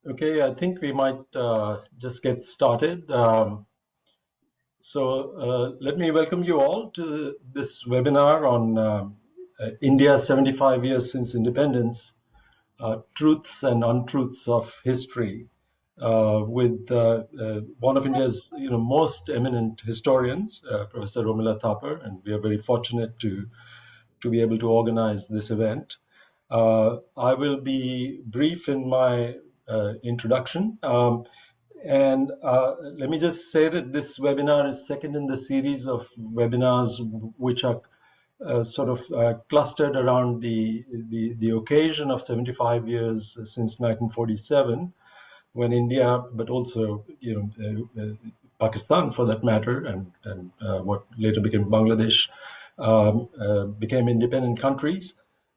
Okay, I think we might just get started. Let me welcome you all to this webinar on India's 75 years since independence, truths and untruths of history, with one of India's most eminent historians, Professor Romila Thapar, and we are very fortunate to be able to organize this event. I will be brief in my introduction. Let me just say that this webinar is second in the series of webinars which are clustered around the occasion of 75 years since 1947, when India, but also Pakistan for that matter, and what later became Bangladesh, became independent countries.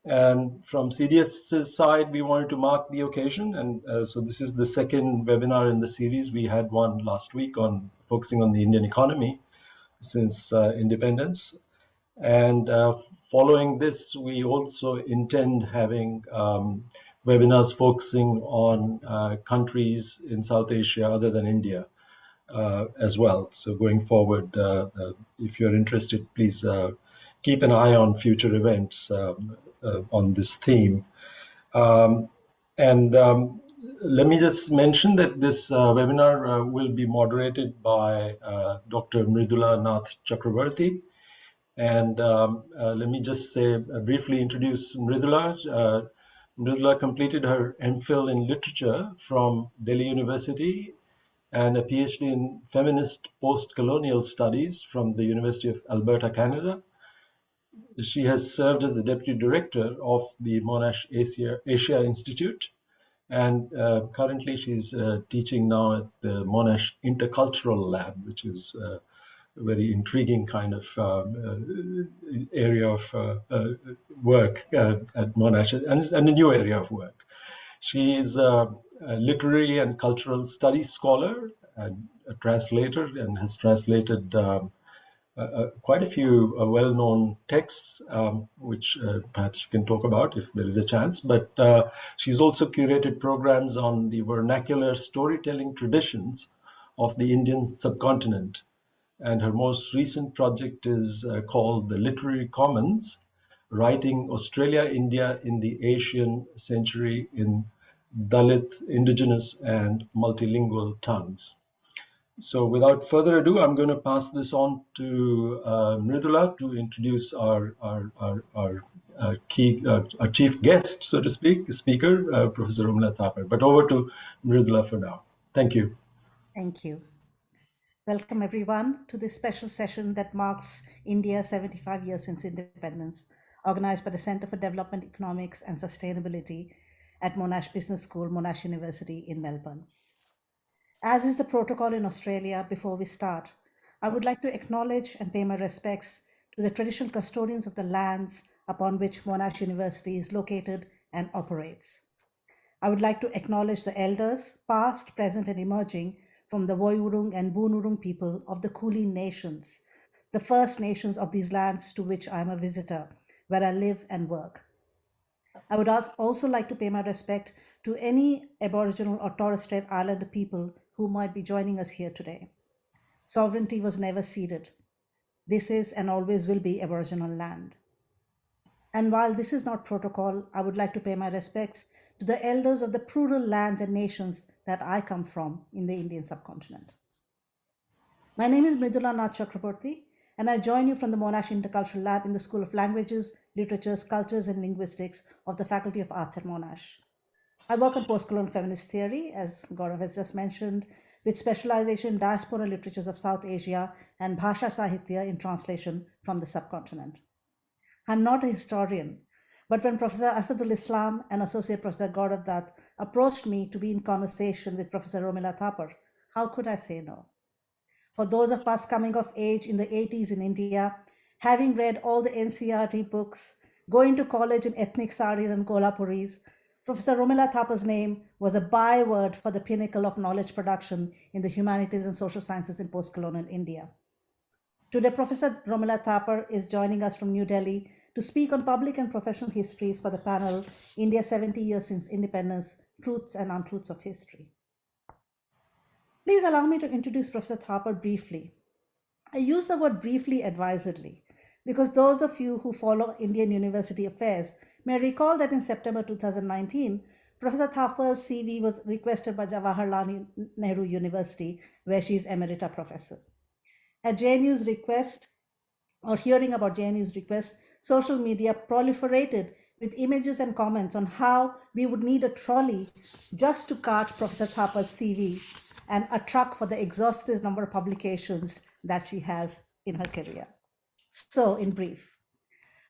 And from CDS's side, we wanted to mark the occasion. And so this is the second webinar in the series. We had one last week on focusing on the Indian economy since independence. And following this, we also intend having webinars focusing on countries in South Asia other than India as well. So going forward, if you're interested, please keep an eye on future events on this theme. Let me just mention that this webinar will be moderated by Dr. Mridula Nath Chakrabarti. And let me just say, briefly introduce Mridula. Mridula completed her MPhil in literature from Delhi University and a PhD in feminist post-colonial studies from the University of Alberta, Canada. She has served as the deputy director of the Monash Asia Institute, and currently she's teaching now at the Monash Intercultural Lab, which is a very intriguing kind of area of work at Monash, and a new area of work. She is a literary and cultural studies scholar and a translator, and has translated quite a few well-known texts, which perhaps you can talk about if there is a chance. But she's also curated programs on the vernacular storytelling traditions of the Indian subcontinent. And her most recent project is called The Literary Commons, Writing Australia-India in the Asian Century in Dalit, Indigenous and Multilingual Tongues. So without further ado, I'm going to pass this on to Mridula to introduce our chief guest, so to speak, speaker, Professor Romila Thapar. But over to Mridula for now. Thank you. Thank you. Welcome everyone to this special session that marks India's 75 years since independence, organized by the Center for Development Economics and Sustainability at Monash Business School, Monash University in Melbourne. As is the protocol in Australia, before we start, I would like to acknowledge and pay my respects to the traditional custodians of the lands upon which Monash University is located and operates. I would like to acknowledge the elders, past, present, and emerging, from the Woiwurrung and Boonwurrung people of the Kulin nations, the First Nations of these lands to which I am a visitor, where I live and work. I would also like to pay my respect to any Aboriginal or Torres Strait Islander people who might be joining us here today. Sovereignty was never ceded. This is and always will be Aboriginal land. And while this is not protocol, I would like to pay my respects to the elders of the plural lands and nations that I come from in the Indian subcontinent. My name is Mridula Nath Chakrabarti, and I join you from the Monash Intercultural Lab in the School of Languages, Literatures, Cultures, and Linguistics of the Faculty of Arts at Monash. I work on post-colonial feminist theory, as Gaurav has just mentioned, with specialization in diaspora literatures of South Asia and Bhasha Sahitya in translation from the subcontinent. I'm not a historian, but when Professor Asadul Islam and Associate Professor Gaurav Dutt approached me to be in conversation with Professor Romila Thapar, how could I say no? For those of us coming of age in the 80s in India, having read all the NCERT books, going to college in ethnic saris and Kolhapuris, Professor Romila Thapar's name was a byword for the pinnacle of knowledge production in the humanities and social sciences in post-colonial India. Today, Professor Romila Thapar is joining us from New Delhi to speak on public and professional histories for the panel India 70 Years Since Independence, Truths and Untruths of History. Please allow me to introduce Professor Thapar briefly. I use the word briefly advisedly because those of you who follow Indian university affairs may recall that in September 2019, Professor Thapar's CV was requested by Jawaharlal Nehru University, where she is Emerita Professor. At JNU's request, or hearing about JNU's request, social media proliferated with images and comments on how we would need a trolley just to cart Professor Thapar's CV and a truck for the exhaustive number of publications that she has in her career. So, in brief,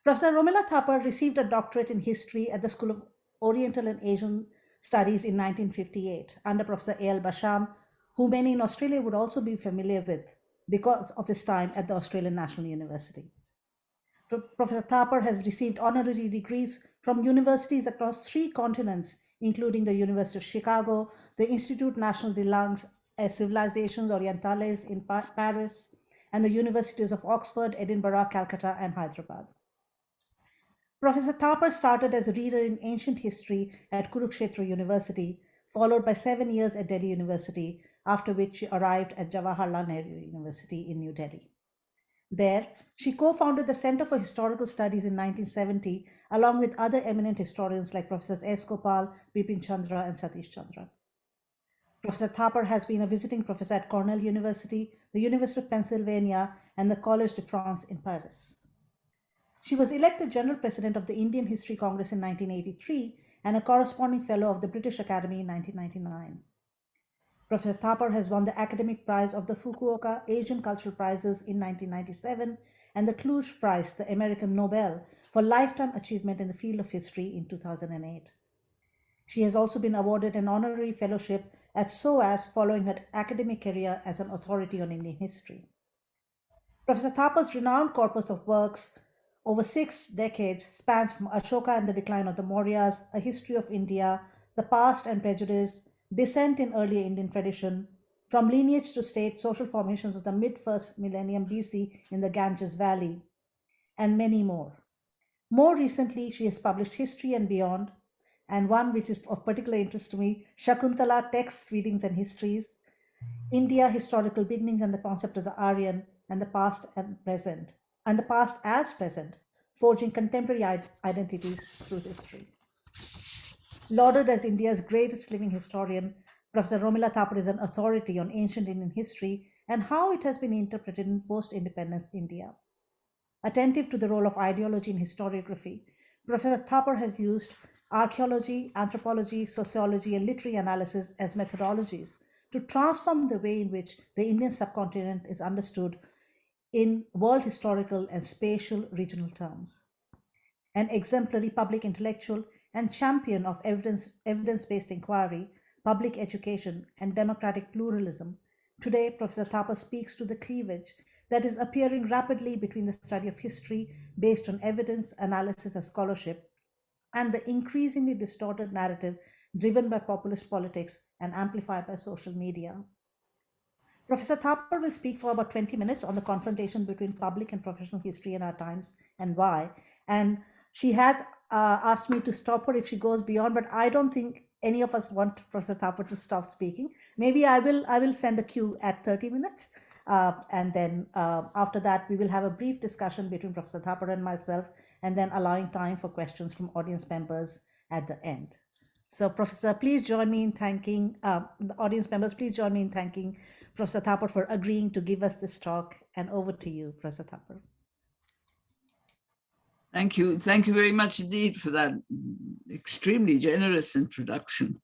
Professor Romila Thapar received a doctorate in history at the School of Oriental and Asian Studies in 1958 under Professor A.L. Basham, who many in Australia would also be familiar with because of his time at the Australian National University. Professor Thapar has received honorary degrees from universities across 3 continents, including the University of Chicago, the Institut National des Langues et Civilisations Orientales in Paris, and the Universities of Oxford, Edinburgh, Calcutta, and Hyderabad. Professor Thapar started as a reader in ancient history at Kurukshetra University, followed by 7 years at Delhi University, after which she arrived at Jawaharlal Nehru University in New Delhi. There, she co-founded the Center for Historical Studies in 1970, along with other eminent historians like Professors S. Gopal, Bipin Chandra, and Satish Chandra. Professor Thapar has been a visiting professor at Cornell University, the University of Pennsylvania, and the Collège de France in Paris. She was elected General President of the Indian History Congress in 1983 and a corresponding fellow of the British Academy in 1999. Professor Thapar has won the academic prize of the Fukuoka Asian Cultural Prizes in 1997 and the Cluj Prize, the American Nobel, for lifetime achievement in the field of history in 2008. She has also been awarded an honorary fellowship at SOAS following her academic career as an authority on Indian history. Professor Thapar's renowned corpus of works over 6 decades spans from Ashoka and the Decline of the Mauryas, A History of India, The Past and Prejudice, Descent in Earlier Indian Tradition, From Lineage to State, Social Formations of the Mid-First Millennium BC in the Ganges Valley, and many more. More recently, she has published History and Beyond, and one which is of particular interest to me, Shakuntala Texts, Readings and Histories, India, Historical Beginnings and the Concept of the Aryan, and the Past and Present, and the Past as Present, Forging Contemporary Identities Through History. Lauded as India's greatest living historian, Professor Romila Thapar is an authority on ancient Indian history and how it has been interpreted in post-independence India. Attentive to the role of ideology in historiography, Professor Thapar has used archaeology, anthropology, sociology, and literary analysis as methodologies to transform the way in which the Indian subcontinent is understood in world historical and spatial regional terms. An exemplary public intellectual and champion of evidence-based inquiry, public education, and democratic pluralism, today Professor Thapar speaks to the cleavage that is appearing rapidly between the study of history based on evidence, analysis, and scholarship, and the increasingly distorted narrative driven by populist politics and amplified by social media. Professor Thapar will speak for about 20 minutes on the confrontation between public and professional history in our times and why. And she has asked me to stop her if she goes beyond, but I don't think any of us want Professor Thapar to stop speaking. Maybe I will send a cue at 30 minutes. And then after that, we will have a brief discussion between Professor Thapar and myself, and then allowing time for questions from audience members at the end. So Professor, please join me in thanking, the audience members, please join me in thanking Professor Thapar for agreeing to give us this talk. And over to you, Professor Thapar. Thank you. Thank you very much indeed for that extremely generous introduction.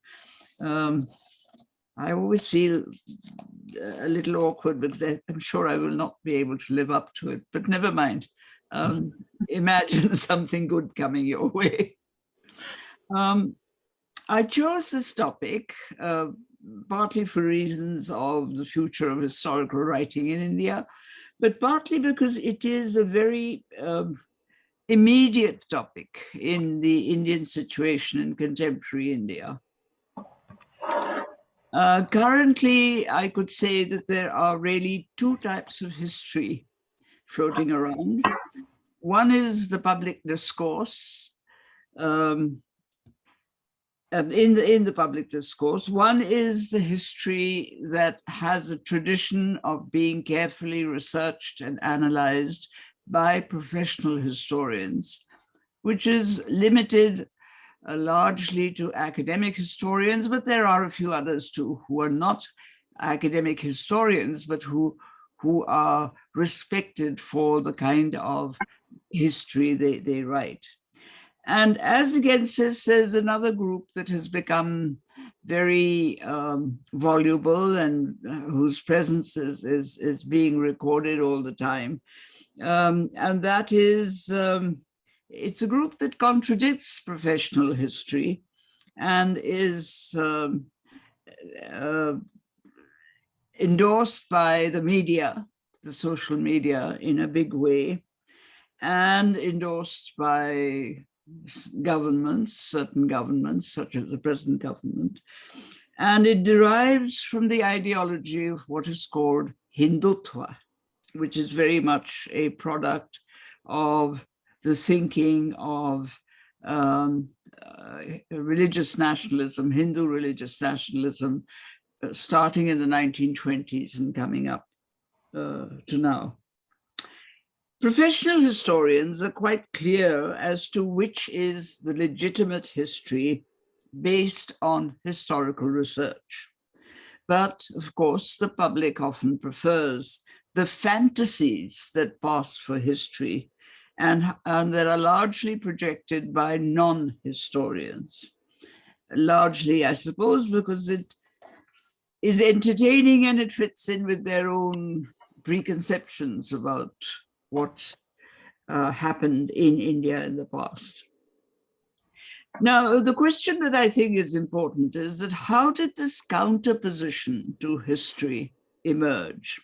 I always feel a little awkward because I'm sure I will not be able to live up to it, but never mind. Imagine something good coming your way. I chose this topic partly for reasons of the future of historical writing in India, but partly because it is a very immediate topic in the Indian situation in contemporary India. Currently, I could say that there are really 2 types of history floating around. One is the public discourse. In the public discourse, one is the history that has a tradition of being carefully researched and analyzed by professional historians, which is limited largely to academic historians, but there are a few others too who are not academic historians, but who are respected for the kind of history they write. And as against this, there's another group that has become very voluble and whose presence is being recorded all the time. And that is, it's a group that contradicts professional history and is endorsed by the media, the social media in a big way, and endorsed by governments, certain governments, such as the present government. And it derives from the ideology of what is called Hindutva, which is very much a product of the thinking of religious nationalism, Hindu religious nationalism, starting in the 1920s and coming up to now. Professional historians are quite clear as to which is the legitimate history based on historical research. But of course, the public often prefers the fantasies that pass for history and that are largely projected by non-historians. Largely, I suppose, because it is entertaining and it fits in with their own preconceptions about what happened in India in the past. Now, the question that I think is important is that how did this counterposition to history emerge?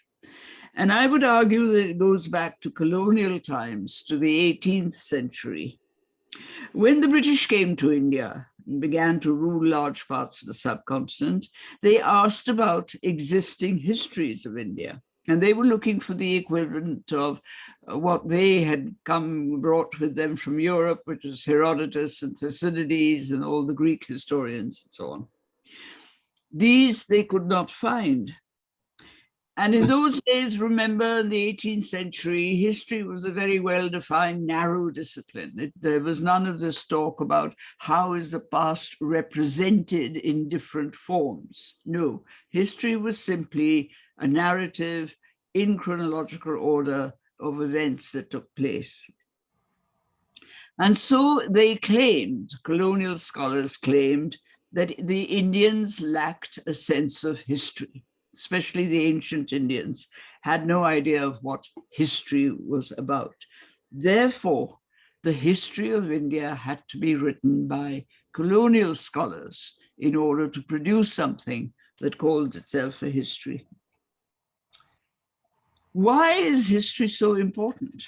And I would argue that it goes back to colonial times, to the 18th century. When the British came to India and began to rule large parts of the subcontinent, they asked about existing histories of India. And they were looking for the equivalent of what they had brought with them from Europe, which was Herodotus and Thucydides and all the Greek historians and so on. These they could not find. And in those days, remember, in the 18th century, history was a very well-defined, narrow discipline. There was none of this talk about how is the past represented in different forms. No, history was simply a narrative in chronological order of events that took place. And so they claimed, colonial scholars claimed, that the Indians lacked a sense of history. Especially the ancient Indians had no idea of what history was about. Therefore, the history of India had to be written by colonial scholars in order to produce something that called itself a history. Why is history so important?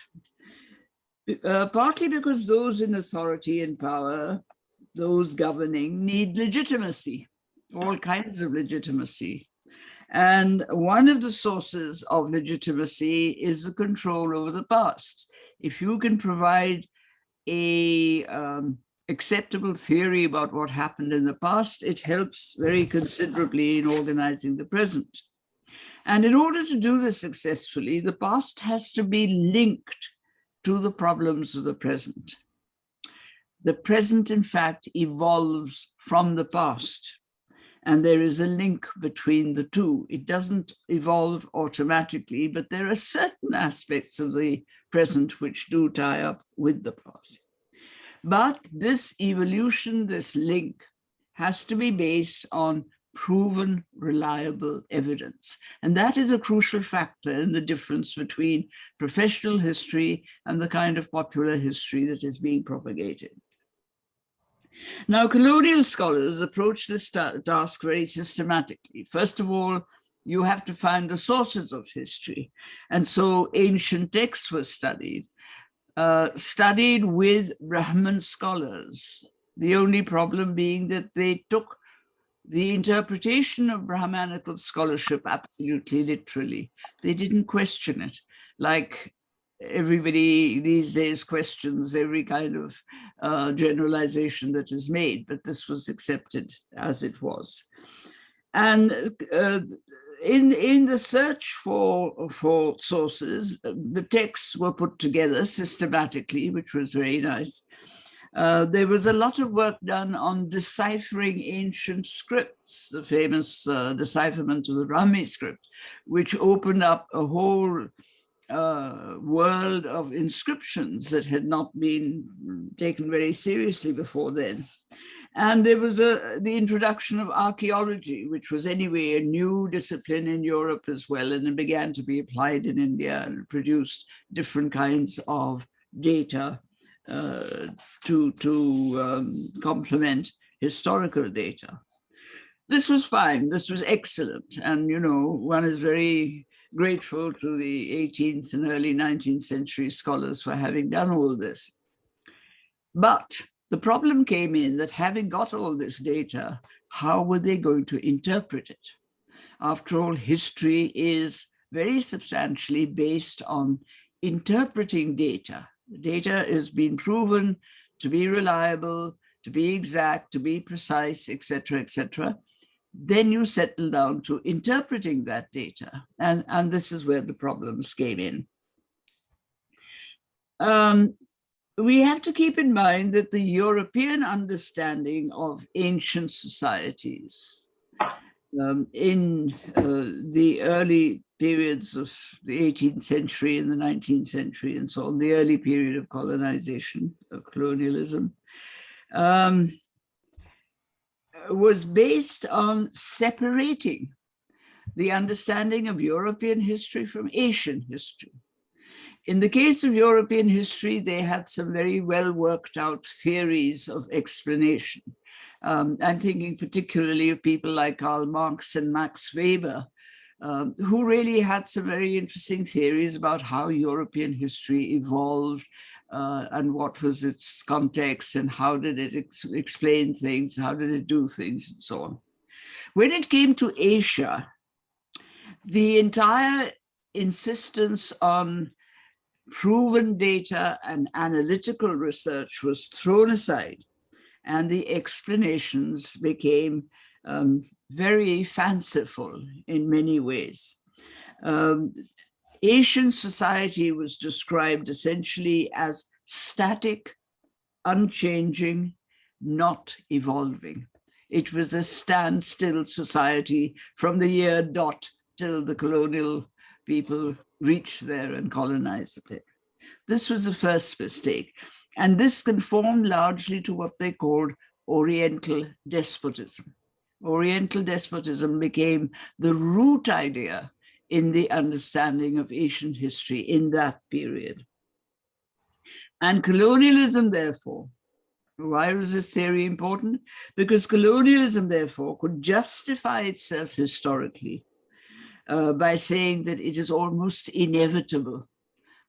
Partly because those in authority and power, those governing, need legitimacy, all kinds of legitimacy. And one of the sources of legitimacy is the control over the past. If you can provide a acceptable theory about what happened in the past, it helps very considerably in organizing the present. And in order to do this successfully, the past has to be linked to the problems of the present. The present, in fact, evolves from the past. And there is a link between the two. It doesn't evolve automatically, but there are certain aspects of the present which do tie up with the past. But this evolution, this link, has to be based on proven, reliable evidence. And that is a crucial factor in the difference between professional history and the kind of popular history that is being propagated. Now, colonial scholars approach this task very systematically. First of all, you have to find the sources of history. And so ancient texts were studied with Brahmin scholars. The only problem being that they took the interpretation of Brahmanical scholarship absolutely literally. They didn't question it, like everybody these days questions every kind of generalization that is made, but this was accepted as it was. And in the search for sources, the texts were put together systematically, which was very nice. There was a lot of work done on deciphering ancient scripts, the famous decipherment of the Brahmi script, which opened up a whole world of inscriptions that had not been taken very seriously before then. And there was the introduction of archaeology, which was anyway a new discipline in Europe as well, and it began to be applied in India and produced different kinds of data to complement historical data. This was fine, this was excellent. And, you know, one is very grateful to the 18th and early 19th century scholars for having done all this. But the problem came in that having got all this data, how were they going to interpret it? After all, history is very substantially based on interpreting data. Data has been proven to be reliable, to be exact, to be precise, etc., etc. Then you settle down to interpreting that data. And this is where the problems came in. We have to keep in mind that the European understanding of ancient societies in the early periods of the 18th century and the 19th century and so on, the early period of colonization, of colonialism, was based on separating the understanding of European history from Asian history. In the case of European history, they had some very well worked out theories of explanation. I'm thinking particularly of people like Karl Marx and Max Weber, who really had some very interesting theories about how European history evolved and what was its context and how did it explain things, how did it do things, and so on. When it came to Asia, the entire insistence on proven data and analytical research was thrown aside, and the explanations became very fanciful in many ways. Asian society was described essentially as static, unchanging, not evolving. It was a standstill society from the year dot till the colonial people reached there and colonized the place. This was the first mistake. And this conformed largely to what they called Oriental despotism. Oriental despotism became the root idea in the understanding of Asian history in that period. And colonialism, therefore, why was this theory important? Because colonialism, therefore, could justify itself historically by saying that it is almost inevitable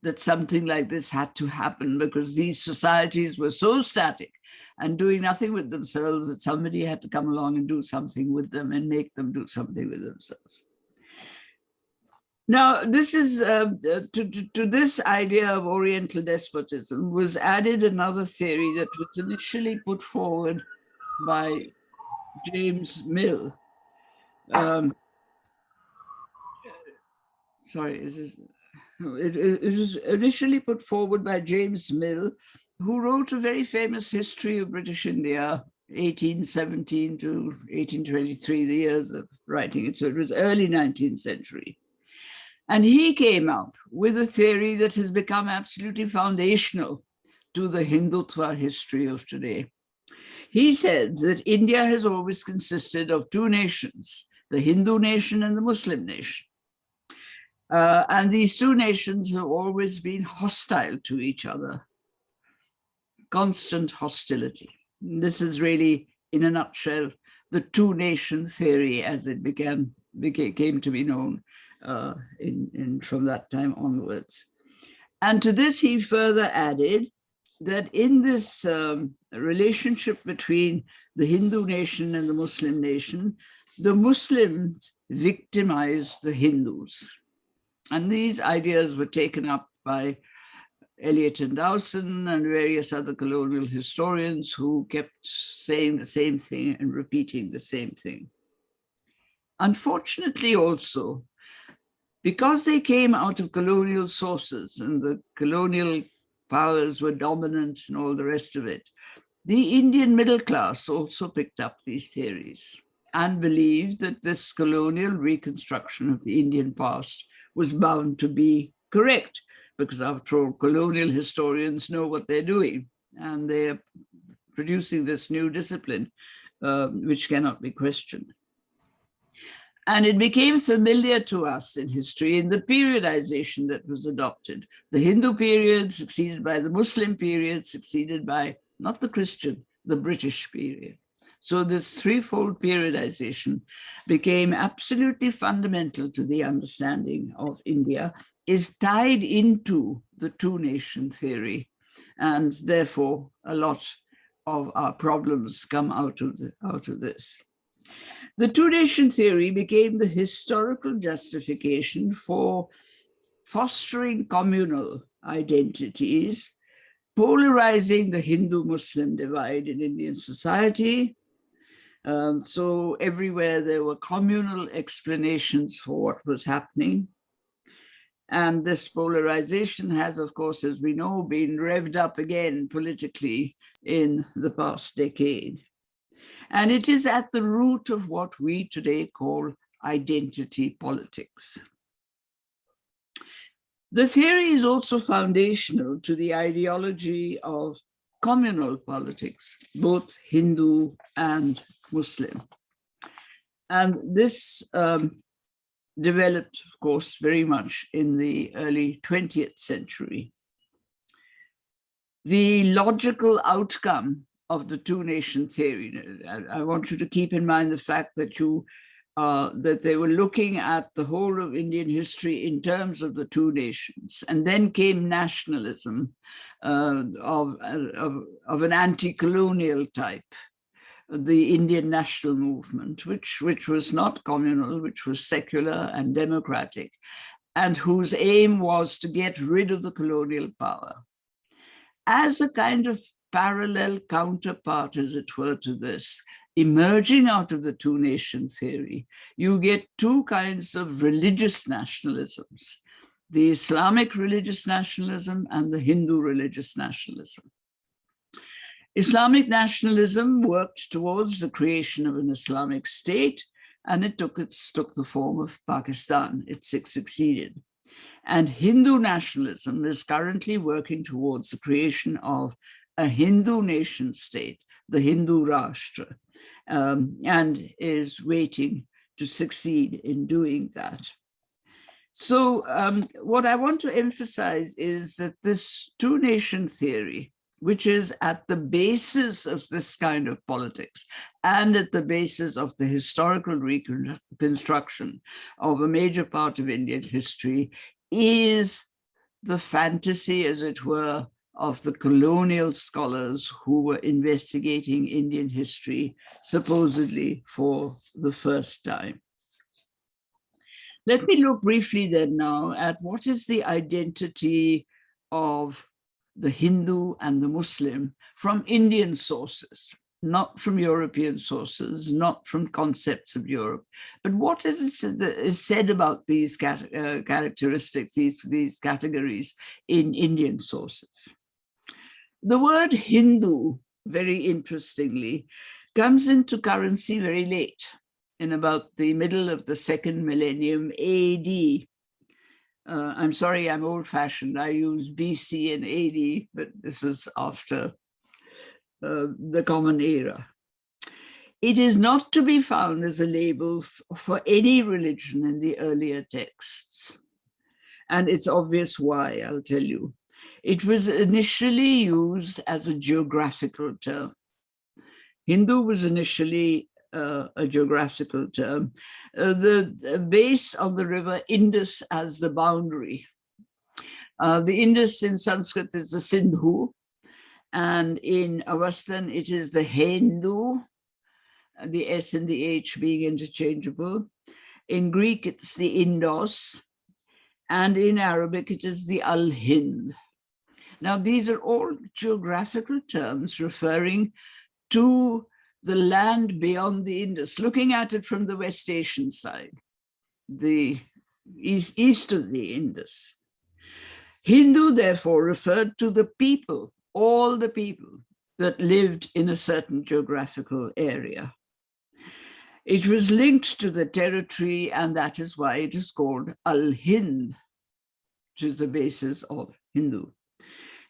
that something like this had to happen because these societies were so static and doing nothing with themselves that somebody had to come along and do something with them and make them do something with themselves. Now, this is to this idea of Oriental despotism was added another theory that was initially put forward by James Mill. It was initially put forward by James Mill, who wrote a very famous history of British India, 1817 to 1823, the years of writing it. So it was early 19th century. And he came up with a theory that has become absolutely foundational to the Hindutva history of today. He said that India has always consisted of two nations, the Hindu nation and the Muslim nation. And these two nations have always been hostile to each other, constant hostility. This is really, in a nutshell, the two-nation theory as it came to be known from that time onwards. And to this, he further added that in this relationship between the Hindu nation and the Muslim nation, the Muslims victimized the Hindus. And these ideas were taken up by Eliot and Dowson and various other colonial historians who kept saying the same thing and repeating the same thing. Unfortunately also, because they came out of colonial sources and the colonial powers were dominant and all the rest of it, the Indian middle class also picked up these theories and believed that this colonial reconstruction of the Indian past was bound to be correct, because after all, colonial historians know what they're doing, and they're producing this new discipline, which cannot be questioned. And it became familiar to us in history in the periodization that was adopted. The Hindu period succeeded by the Muslim period, succeeded by not the Christian, the British period. So this threefold periodization became absolutely fundamental to the understanding of India, is tied into the two-nation theory, and therefore a lot of our problems come out of this. The two-nation theory became the historical justification for fostering communal identities, polarizing the Hindu-Muslim divide in Indian society. So everywhere there were communal explanations for what was happening. And this polarization has, of course, as we know, been revved up again politically in the past decade. And it is at the root of what we today call identity politics. The theory is also foundational to the ideology of communal politics, both Hindu and Muslim. And this developed, of course, very much in the early 20th century. The logical outcome of the two-nation theory, I want you to keep in mind the fact that that they were looking at the whole of Indian history in terms of the two nations, and then came nationalism of an anti-colonial type, the Indian national movement, which was not communal, which was secular and democratic, and whose aim was to get rid of the colonial power. As a kind of parallel counterpart, as it were, to this, emerging out of the two-nation theory, you get two kinds of religious nationalisms, the Islamic religious nationalism and the Hindu religious nationalism. Islamic nationalism worked towards the creation of an Islamic state, and it took the form of Pakistan. It succeeded. And Hindu nationalism is currently working towards the creation of a Hindu nation state, the Hindu Rashtra, and is waiting to succeed in doing that. So what I want to emphasize is that this two-nation theory, which is at the basis of this kind of politics and at the basis of the historical reconstruction of a major part of Indian history, is the fantasy, as it were, of the colonial scholars who were investigating Indian history, supposedly for the first time. Let me look briefly then now at what is the identity of the Hindu and the Muslim from Indian sources, not from European sources, not from concepts of Europe, but what is said about these characteristics, these categories in Indian sources. The word Hindu, very interestingly, comes into currency very late, in about the middle of the second millennium AD. I'm sorry, I'm old-fashioned. I use BC and AD, but this is after the Common Era. It is not to be found as a label for any religion in the earlier texts. And it's obvious why, I'll tell you. It was initially used as a geographical term. Hindu was initially a geographical term. The base of the river Indus as the boundary. The Indus in Sanskrit is the Sindhu, and in Avestan it is the Hindu, the S and the H being interchangeable. In Greek it's the Indos, and in Arabic it is the Al-Hind. Now, these are all geographical terms referring to the land beyond the Indus, looking at it from the West Asian side, the east of the Indus. Hindu, therefore, referred to the people, all the people that lived in a certain geographical area. It was linked to the territory, and that is why it is called Al-Hind, which is the basis of Hindu.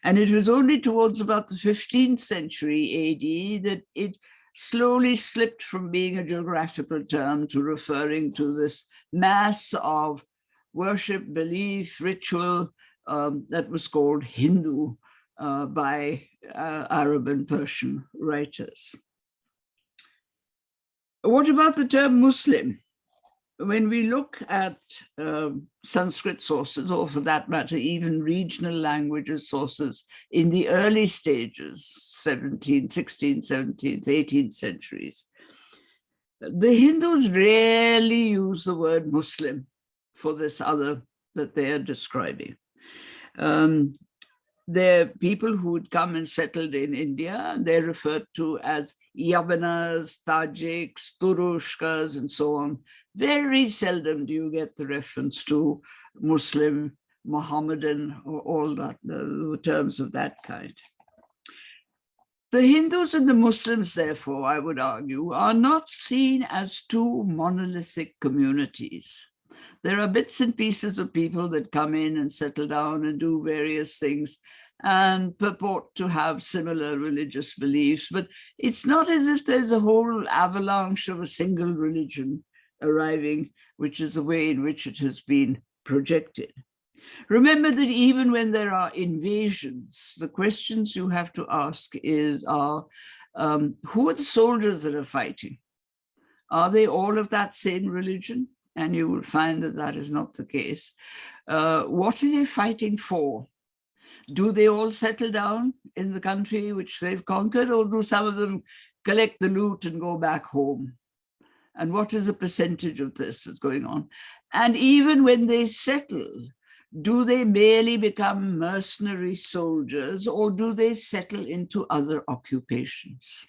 And it was only towards about the 15th century AD that it slowly slipped from being a geographical term to referring to this mass of worship, belief, ritual that was called Hindu by Arab and Persian writers. What about the term Muslim? When we look at Sanskrit sources, or for that matter, even regional languages sources in the early stages, 17th, 16th, 17th, 18th centuries, the Hindus rarely use the word Muslim for this other that they are describing. They're people who had come and settled in India. They're referred to as Yavanas, Tajiks, Turushkas, and so on. Very seldom do you get the reference to Muslim, Mohammedan, or all that, the terms of that kind. The Hindus and the Muslims, therefore, I would argue, are not seen as two monolithic communities. There are bits and pieces of people that come in and settle down and do various things and purport to have similar religious beliefs, but it's not as if there's a whole avalanche of a single religion arriving, which is the way in which it has been projected. Remember that even when there are invasions, the questions you have to ask are who are the soldiers that are fighting? Are they all of that same religion? And you will find that that is not the case. What are they fighting for? Do they all settle down in the country which they've conquered, or do some of them collect the loot and go back home? And what is the percentage of this that's going on? And even when they settle, do they merely become mercenary soldiers, or do they settle into other occupations?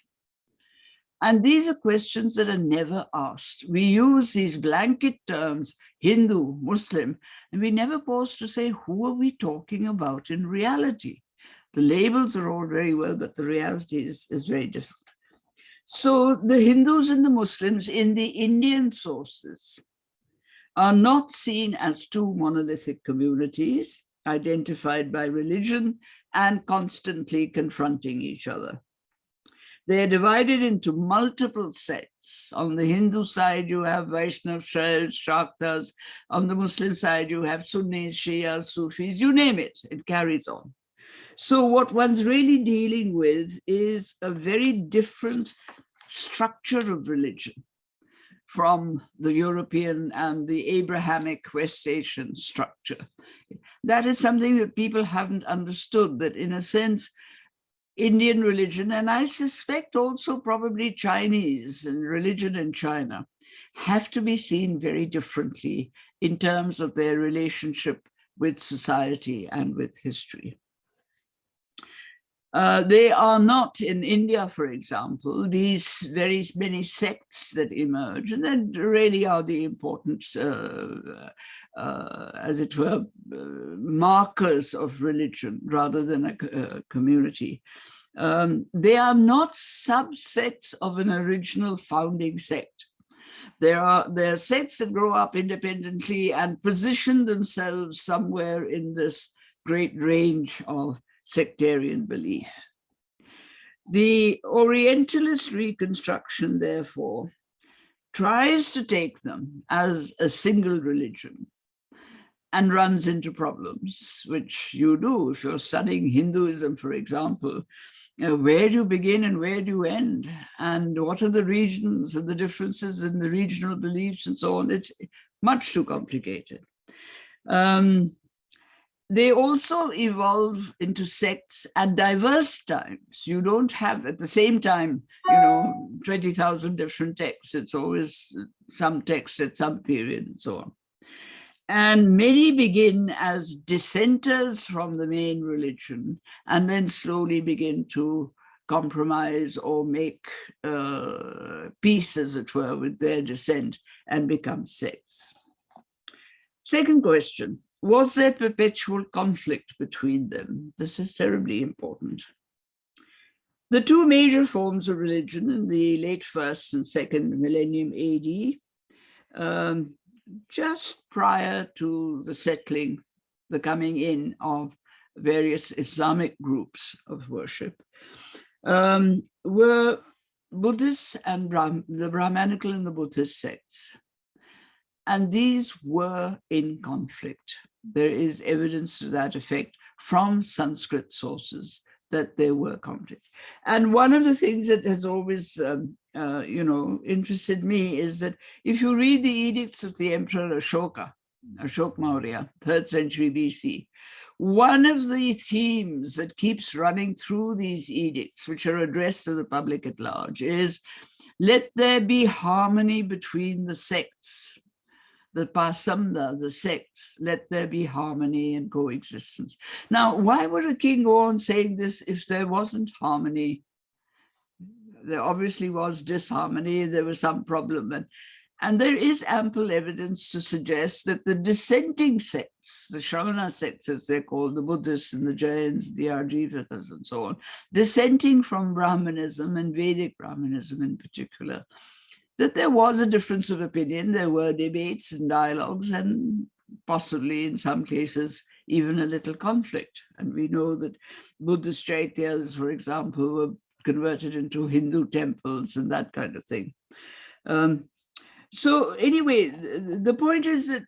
And these are questions that are never asked. We use these blanket terms, Hindu, Muslim, and we never pause to say, who are we talking about in reality? The labels are all very well, but the reality is very different. So the Hindus and the Muslims in the Indian sources are not seen as two monolithic communities identified by religion and constantly confronting each other. They're divided into multiple sects. On the Hindu side, you have Vaishnava, Shaktas. On the Muslim side, you have Sunnis, Shias, Sufis, you name it, it carries on. So what one's really dealing with is a very different structure of religion from the European and the Abrahamic West Asian structure. That is something that people haven't understood, that in a sense, Indian religion, and I suspect also probably Chinese and religion in China, have to be seen very differently in terms of their relationship with society and with history. They are not, in India, for example, these very many sects that emerge, and that really are the important, as it were, markers of religion rather than a community. They are not subsets of an original founding sect. There are sects that grow up independently and position themselves somewhere in this great range of sectarian belief. The Orientalist reconstruction, therefore, tries to take them as a single religion and runs into problems, which you do if you're studying Hinduism, for example. Where do you begin and where do you end? And what are the regions and the differences in the regional beliefs and so on? It's much too complicated. They also evolve into sects at diverse times. You don't have at the same time, 20,000 different texts. It's always some text at some period and so on. And many begin as dissenters from the main religion and then slowly begin to compromise or make peace, as it were, with their dissent and become sects. Second question, was there perpetual conflict between them? This is terribly important. The two major forms of religion in the late first and second millennium AD, just prior to the settling, the coming in of various Islamic groups of worship, were Buddhists and the Brahmanical and the Buddhist sects. And these were in conflict. There is evidence to that effect from Sanskrit sources that there were conflicts. And one of the things that has always interested me is that if you read the edicts of the Emperor Ashoka Maurya, 3rd century BC, one of the themes that keeps running through these edicts, which are addressed to the public at large, is let there be harmony between the sects. The pasamda, the sects, let there be harmony and coexistence. Now, why would a king go on saying this if there wasn't harmony? There obviously was disharmony, there was some problem. And there is ample evidence to suggest that the dissenting sects, the Shramana sects as they're called, the Buddhists and the Jains, the Arjivakas and so on, dissenting from Brahmanism and Vedic Brahmanism in particular, that there was a difference of opinion, there were debates and dialogues, and possibly in some cases, even a little conflict. And we know that Buddhist Chaityas, for example, were converted into Hindu temples and that kind of thing. So anyway, the point is that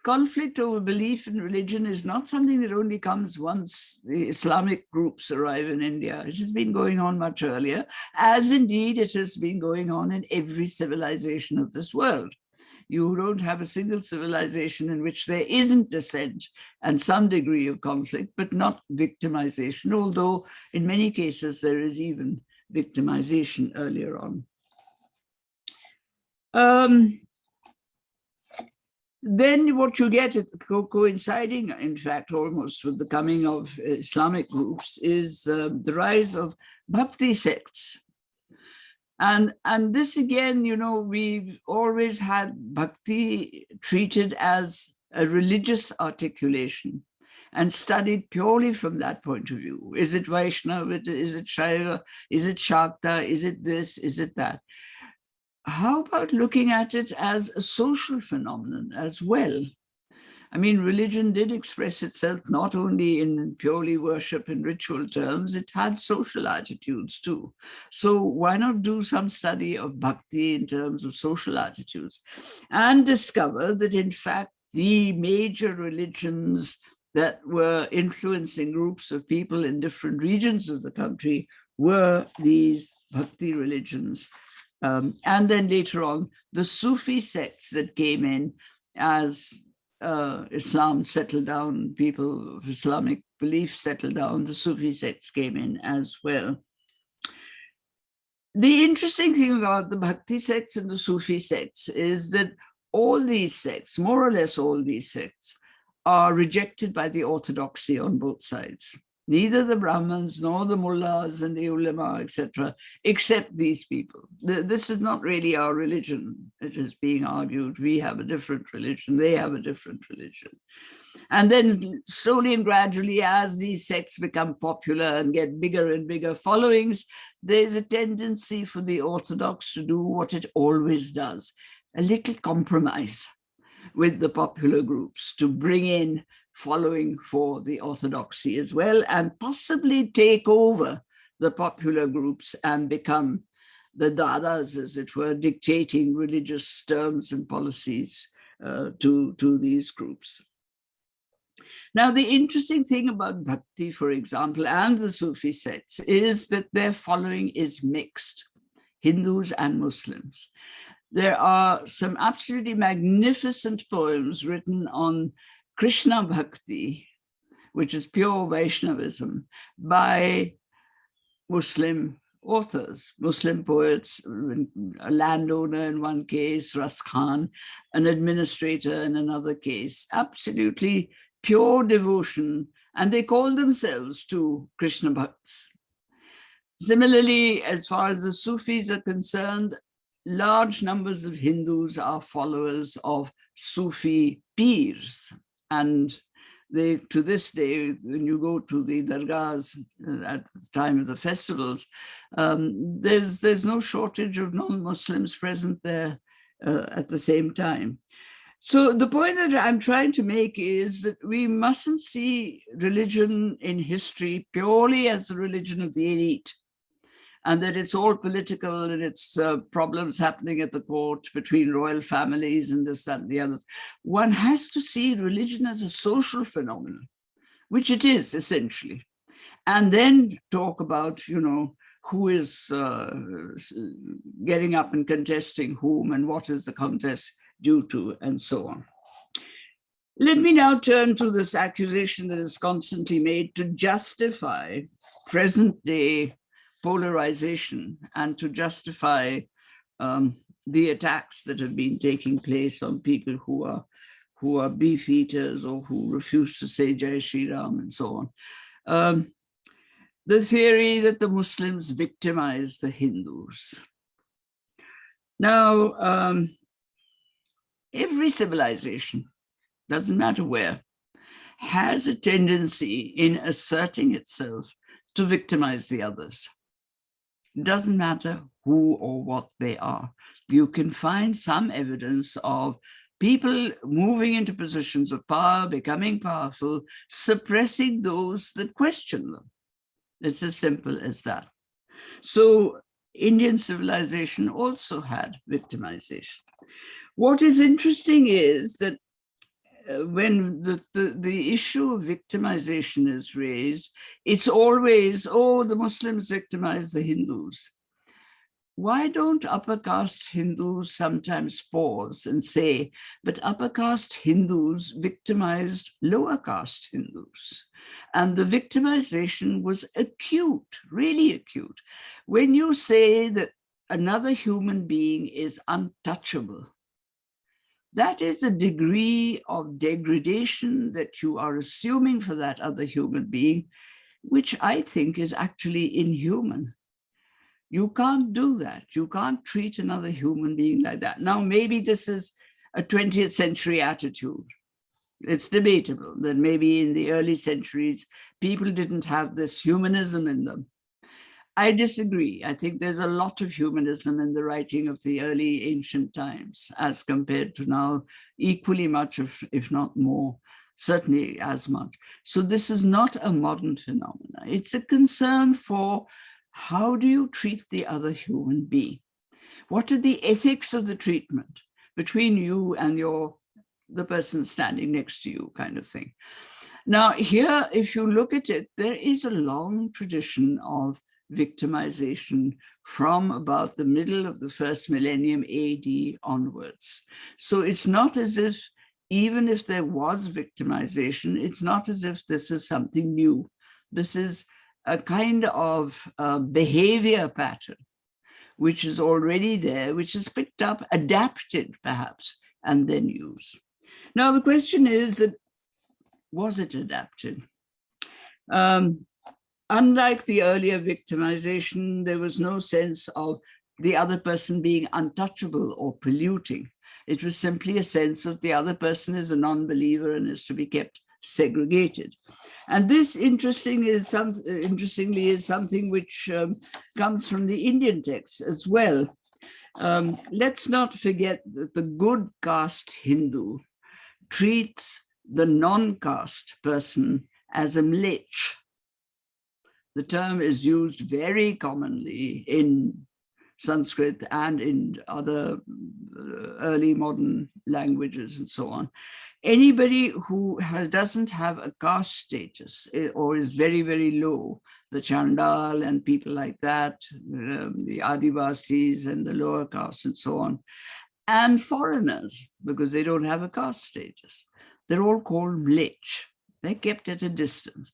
conflict over belief in religion is not something that only comes once the Islamic groups arrive in India. It has been going on much earlier, as indeed it has been going on in every civilization of this world. You don't have a single civilization in which there isn't dissent and some degree of conflict, but not victimization, although in many cases there is even victimization earlier on. Then what you get, coinciding, in fact, almost with the coming of Islamic groups, is the rise of bhakti sects. And this again, we've always had bhakti treated as a religious articulation and studied purely from that point of view. Is it Vaishnava? Is it Shaiva? Is it Shakta? Is it this? Is it that? How about looking at it as a social phenomenon as well? I mean, religion did express itself not only in purely worship and ritual terms, it had social attitudes too. So why not do some study of bhakti in terms of social attitudes and discover that in fact the major religions that were influencing groups of people in different regions of the country were these bhakti religions. And then later on, the Sufi sects that came in as Islam settled down, people of Islamic belief settled down, the Sufi sects came in as well. The interesting thing about the Bhakti sects and the Sufi sects is that all these sects, more or less all these sects, are rejected by the orthodoxy on both sides. Neither the Brahmins nor the mullahs and the ulama, etc., accept these people. This is not really our religion. It is being argued. We have a different religion. They have a different religion. And then slowly and gradually, as these sects become popular and get bigger and bigger followings, there's a tendency for the Orthodox to do what it always does, a little compromise with the popular groups to bring in following for the orthodoxy as well, and possibly take over the popular groups and become the dadas, as it were, dictating religious terms and policies to these groups. Now, the interesting thing about Bhakti, for example, and the Sufi sects is that their following is mixed, Hindus and Muslims. There are some absolutely magnificent poems written on Krishna Bhakti, which is pure Vaishnavism, by Muslim authors, Muslim poets, a landowner in one case, Ras Khan, an administrator in another case, absolutely pure devotion, and they call themselves to Krishna Bhakts. Similarly, as far as the Sufis are concerned, large numbers of Hindus are followers of Sufi peers, and they, to this day, when you go to the dargahs at the time of the festivals, there's no shortage of non-Muslims present there at the same time. So the point that I'm trying to make is that we mustn't see religion in history purely as the religion of the elite, and that it's all political and it's problems happening at the court between royal families and this, that, and the others. One has to see religion as a social phenomenon, which it is essentially, and then talk about, you know, who is getting up and contesting whom and what is the contest due to, and so on. Let me now turn to this accusation that is constantly made to justify present-day polarization and to justify the attacks that have been taking place on people who are beef eaters or who refuse to say Jai Shri Ram and so on. The theory that the Muslims victimize the Hindus. Now, every civilization, doesn't matter where, has a tendency in asserting itself to victimize the others. Doesn't matter who or what they are. You can find some evidence of people moving into positions of power, becoming powerful, suppressing those that question them. It's as simple as that. So Indian civilization also had victimization. What is interesting is that when the issue of victimization is raised, it's always, oh, the Muslims victimize the Hindus. Why don't upper caste Hindus sometimes pause and say, but upper caste Hindus victimized lower caste Hindus? And the victimization was acute, really acute. When you say that another human being is untouchable, that is a degree of degradation that you are assuming for that other human being, which I think is actually inhuman. You can't do that. You can't treat another human being like that. Now, maybe this is a 20th century attitude. It's debatable that maybe in the early centuries, people didn't have this humanism in them. I disagree. I think there's a lot of humanism in the writing of the early ancient times as compared to now, equally much, if not more, certainly as much. So this is not a modern phenomenon. It's a concern for how do you treat the other human being? What are the ethics of the treatment between you and the person standing next to you, kind of thing. Now here, if you look at it, there is a long tradition of victimization from about the middle of the first millennium AD onwards. So it's not as if, even if there was victimization, it's not as if this is something new. This is a kind of behavior pattern, which is already there, which is picked up, adapted perhaps, and then used. Now the question is that, was it adapted? Unlike the earlier victimization, there was no sense of the other person being untouchable or polluting. It was simply a sense of the other person is a non-believer and is to be kept segregated. And this, interestingly, is something which comes from the Indian texts as well. Let's not forget that the good caste Hindu treats the non-caste person as a mlech. The term is used very commonly in Sanskrit and in other early modern languages and so on. Anybody who doesn't have a caste status or is very, very low, the Chandal and people like that, the Adivasis and the lower caste and so on, and foreigners, because they don't have a caste status, they're all called mlech. They're kept at a distance.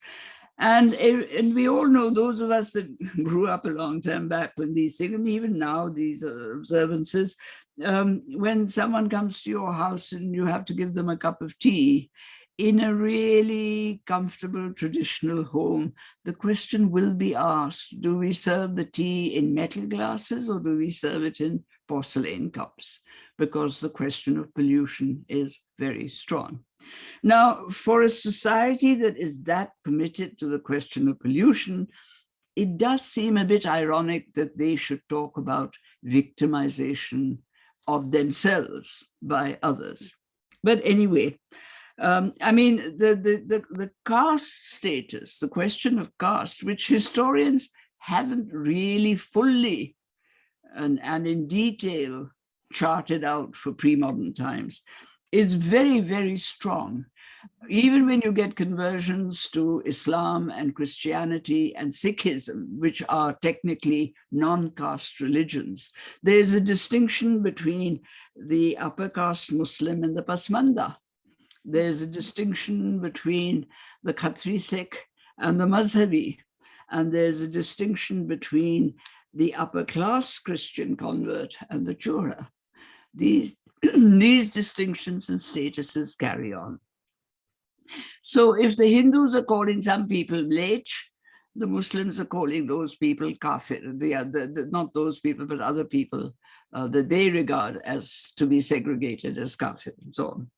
And we all know, those of us that grew up a long time back when these things, and even now these observances, when someone comes to your house and you have to give them a cup of tea, in a really comfortable traditional home, the question will be asked, do we serve the tea in metal glasses or do we serve it in porcelain cups? Because the question of pollution is very strong. Now, for a society that is that committed to the question of pollution, it does seem a bit ironic that they should talk about victimization of themselves by others. But anyway, I mean, the caste status, the question of caste, which historians haven't really fully and in detail charted out for pre-modern times, is very, very strong. Even when you get conversions to Islam and Christianity and Sikhism, which are technically non-caste religions, there's a distinction between the upper caste Muslim and the Pasmanda. There's a distinction between the Khatri Sikh and the Mazhabi. And there's a distinction between the upper class Christian convert and the Chora. These distinctions and statuses carry on. So if the Hindus are calling some people Lech, the Muslims are calling those people kafir, not those people, but other people that they regard as to be segregated as kafir and so on.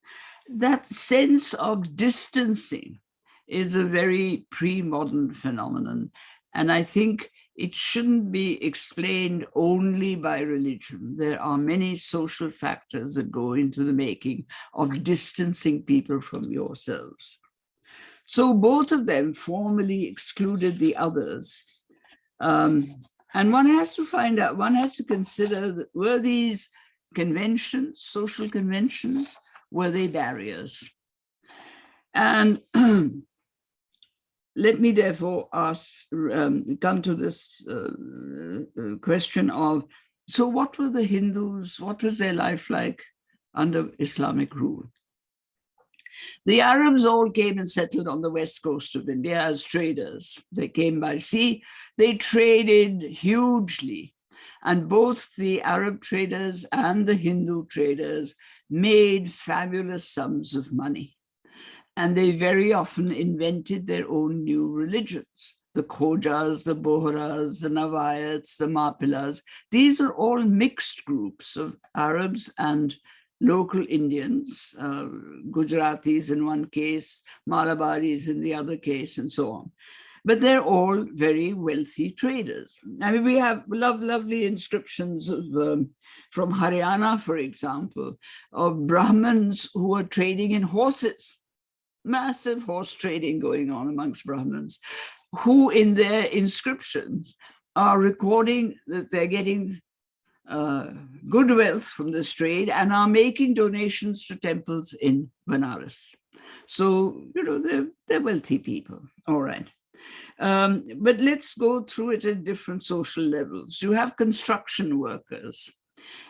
That sense of distancing is a very pre-modern phenomenon. And I think it shouldn't be explained only by religion. There are many social factors that go into the making of distancing people from yourselves. So both of them formally excluded the others. And one has to find out, one has to consider that were these conventions, social conventions, were they barriers? And let me therefore ask, come to this question of, so what were the Hindus, what was their life like under Islamic rule? The Arabs all came and settled on the west coast of India as traders. They came by sea, they traded hugely. And both the Arab traders and the Hindu traders made fabulous sums of money. And they very often invented their own new religions. The Khojas, the Bohras, the Navayats, the Mapilas. These are all mixed groups of Arabs and local Indians, Gujaratis in one case, Malabaris in the other case, and so on. But they're all very wealthy traders. I mean, we have lovely inscriptions of, from Haryana, for example, of Brahmins who are trading in horses. Massive horse trading going on amongst Brahmins, who in their inscriptions are recording that they're getting good wealth from this trade and are making donations to temples in Benares. So, you know, they're wealthy people, all right. But let's go through it at different social levels. You have construction workers.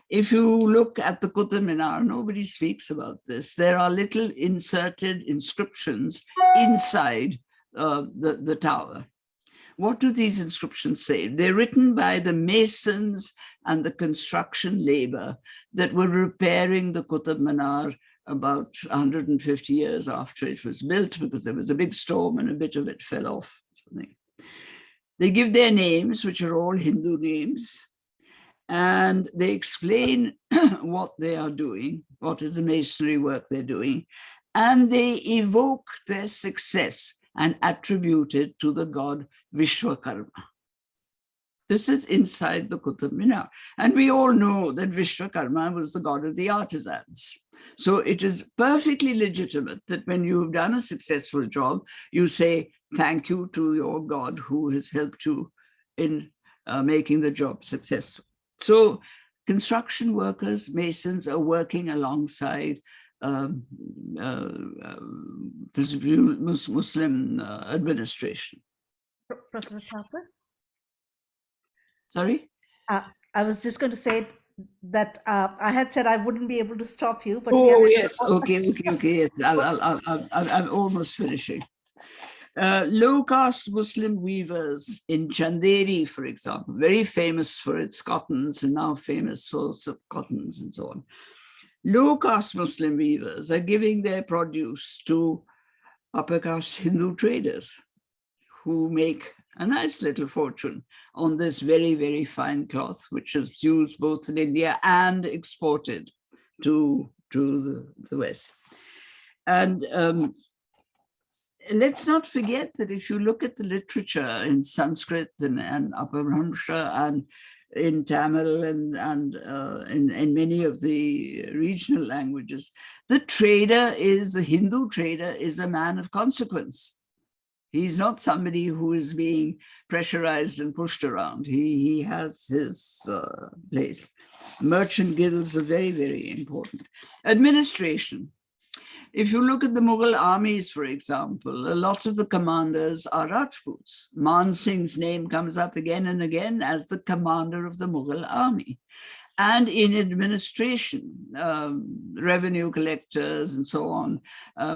If you look at the Qutb Minar, nobody speaks about this. There are little inserted inscriptions inside the tower. What do these inscriptions say? They're written by the masons and the construction labor that were repairing the Qutb Minar about 150 years after it was built, because there was a big storm and a bit of it fell off. Something. They give their names, which are all Hindu names, and they explain what they are doing, what is the masonry work they're doing, and they evoke their success and attribute it to the god Vishwakarma. This is inside the Qutb Minar. And we all know that Vishwakarma was the god of the artisans. So it is perfectly legitimate that when you've done a successful job, you say thank you to your god who has helped you in making the job successful. So construction workers, masons are working alongside Muslim administration. Professor Thapar? Sorry? I was just going to say that I had said I wouldn't be able to stop you, but oh yes, okay, yes. I'm almost finishing. Low-caste Muslim weavers in Chanderi, for example, very famous for its cottons and now famous for subcottons and so on. Low-caste Muslim weavers are giving their produce to upper-caste Hindu traders who make a nice little fortune on this very, very fine cloth, which is used both in India and exported to the West. And let's not forget that if you look at the literature in Sanskrit and Upper Brahmsha and in Tamil and in many of the regional languages, the Hindu trader is a man of consequence. He's not somebody who is being pressurized and pushed around. He has his place. Merchant guilds are very, very important. Administration. If you look at the Mughal armies, for example, a lot of the commanders are Rajputs. Man Singh's name comes up again and again as the commander of the Mughal army. And in administration, revenue collectors and so on,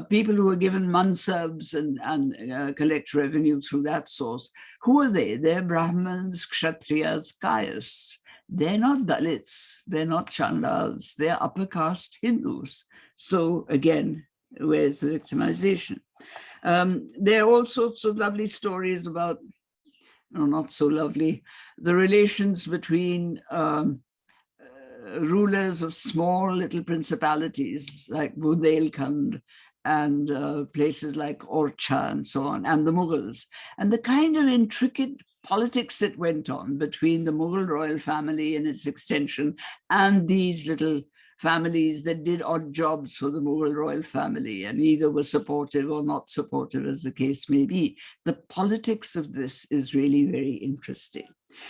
people who are given mansabs and collect revenue through that source. Who are they? They're Brahmins, Kshatriyas, Kayas. They're not Dalits, they're not Chandals, they're upper caste Hindus. So again, where's the victimization? There are all sorts of lovely stories about, no, not so lovely, the relations between rulers of small little principalities like Bundelkhand and places like Orcha and so on, and the Mughals, and the kind of intricate politics that went on between the Mughal royal family and its extension and these little families that did odd jobs for the Mughal royal family and either were supportive or not supportive, as the case may be. The politics of this is really very interesting.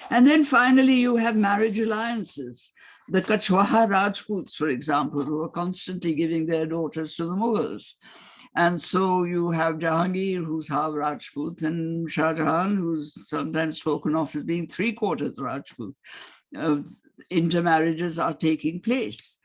And then finally, you have marriage alliances. The Kachwaha Rajputs, for example, who are constantly giving their daughters to the Mughals. And so you have Jahangir, who's half Rajput, and Shah Jahan, who's sometimes spoken of as being 3/4 Rajput. Intermarriages are taking place.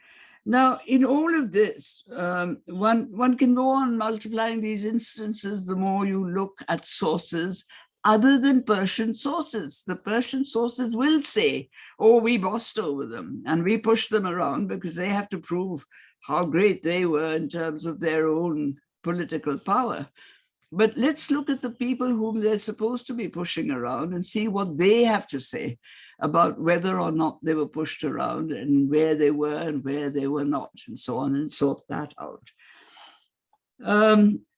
Now, in all of this, one can go on multiplying these instances the more you look at sources other than Persian sources. The Persian sources will say, oh, we bossed over them and we pushed them around because they have to prove how great they were in terms of their own political power. But let's look at the people whom they're supposed to be pushing around and see what they have to say about whether or not they were pushed around and where they were and where they were not, and so on, and sort that out.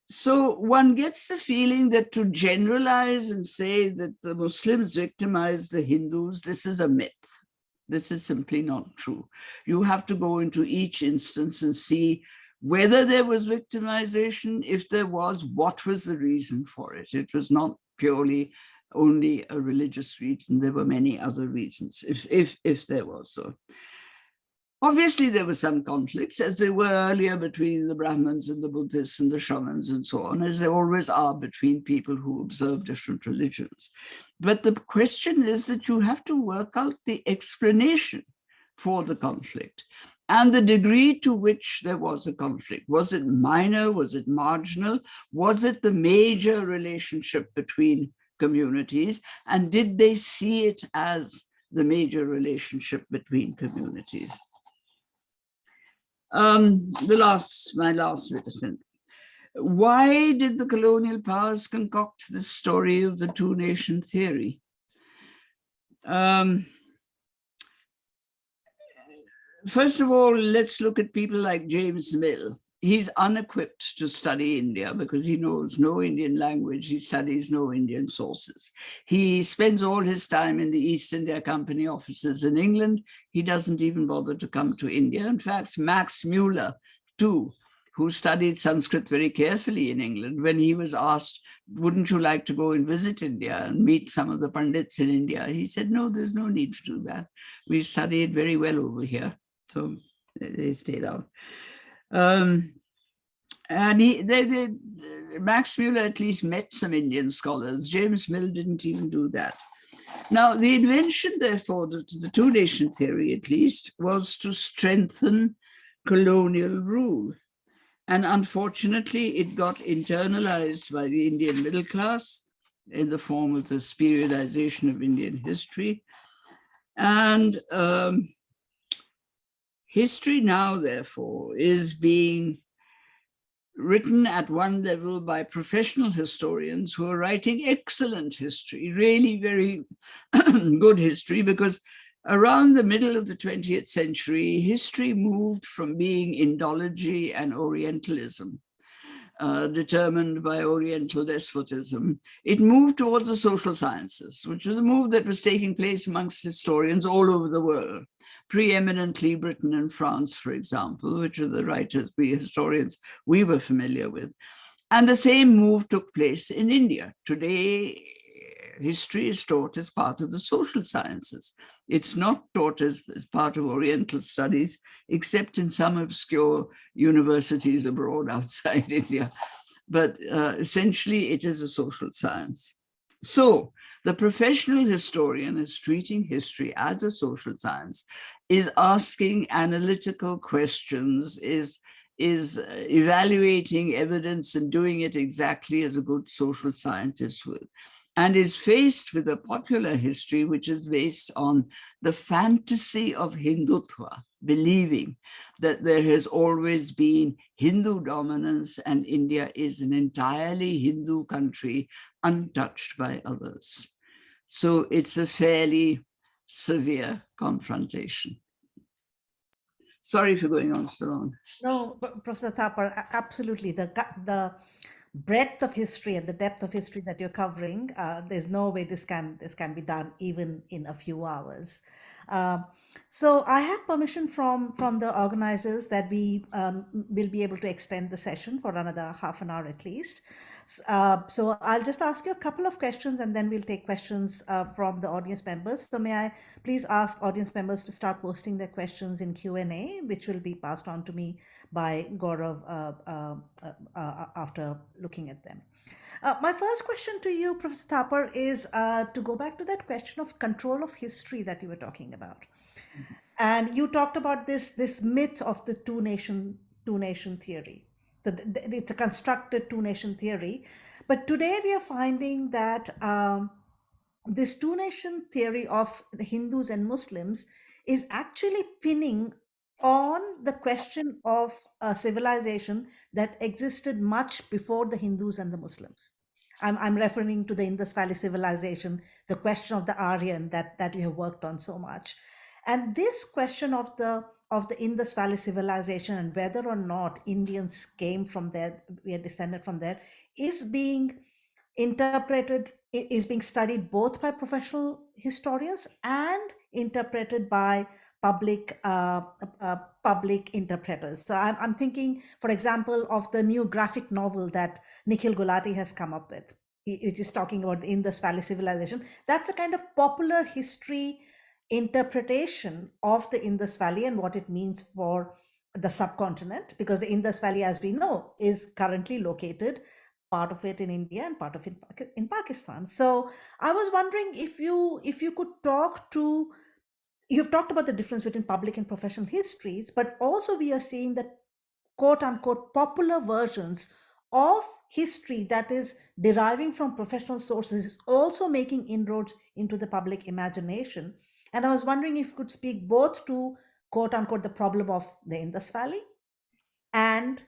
So one gets the feeling that to generalize and say that the Muslims victimized the Hindus, this is a myth. This is simply not true. You have to go into each instance and see whether there was victimization. If there was, what was the reason for it? It was not purely only a religious reason. There were many other reasons, if there was so. Obviously, there were some conflicts, as there were earlier between the Brahmins and the Buddhists and the shamans and so on, as there always are between people who observe different religions. But the question is that you have to work out the explanation for the conflict and the degree to which there was a conflict. Was it minor? Was it marginal? Was it the major relationship between communities? And did they see it as the major relationship between communities? My last reticent. Why did the colonial powers concoct this story of the two-nation theory? First of all, let's look at people like James Mill. He's unequipped to study India because he knows no Indian language. He studies no Indian sources. He spends all his time in the East India Company offices in England. He doesn't even bother to come to India. In fact, Max Muller, too, who studied Sanskrit very carefully in England, when he was asked, wouldn't you like to go and visit India and meet some of the Pandits in India? He said, no, there's no need to do that. We studied very well over here. So they stayed out. And Max Muller at least met some Indian scholars. James Mill didn't even do that. Now, the invention, therefore, the two-nation theory, at least, was to strengthen colonial rule. And unfortunately, it got internalized by the Indian middle class in the form of this periodization of Indian history. And history now, therefore, is being written at one level by professional historians who are writing excellent history, really very good history, because around the middle of the 20th century, history moved from being Indology and Orientalism, determined by Oriental despotism. It moved towards the social sciences, which was a move that was taking place amongst historians all over the world, preeminently Britain and France, for example, which are the writers, we historians, we were familiar with. And the same move took place in India. Today, history is taught as part of the social sciences. It's not taught as part of Oriental studies, except in some obscure universities abroad outside India. But essentially, it is a social science. So the professional historian is treating history as a social science, is asking analytical questions, is evaluating evidence and doing it exactly as a good social scientist would, and is faced with a popular history which is based on the fantasy of Hindutva, believing that there has always been Hindu dominance and India is an entirely Hindu country untouched by others. So it's a fairly severe confrontation. Sorry for going on so long. No, Professor Thapar, absolutely. The breadth of history and the depth of history that you're covering, there's no way this can be done even in a few hours. So I have permission from the organizers that we will be able to extend the session for another half an hour at least. So I'll just ask you a couple of questions and then we'll take questions from the audience members. So may I please ask audience members to start posting their questions in Q&A, which will be passed on to me by Gaurav after looking at them. My first question to you, Professor Thapar, is to go back to that question of control of history that you were talking about. Mm-hmm. And you talked about this myth of the two nation theory. So it's a constructed two-nation theory. But today we are finding that this two-nation theory of the Hindus and Muslims is actually pinning on the question of a civilization that existed much before the Hindus and the Muslims. I'm referring to the Indus Valley civilization, the question of the Aryan that you have worked on so much. And this question of the Indus Valley civilization and whether or not Indians came from there, we are descended from there, is being interpreted, is being studied both by professional historians and interpreted by public interpreters. So I'm thinking, for example, of the new graphic novel that Nikhil Gulati has come up with, which is talking about the Indus Valley civilization. That's a kind of popular history interpretation of the Indus Valley and what it means for the subcontinent, because the Indus Valley, as we know, is currently located, part of it in India and part of it in Pakistan. So I was wondering if you could talk to, you've talked about the difference between public and professional histories, but also we are seeing that quote unquote popular versions of history that is deriving from professional sources is also making inroads into the public imagination. And I was wondering if you could speak both to quote unquote the problem of the Indus Valley and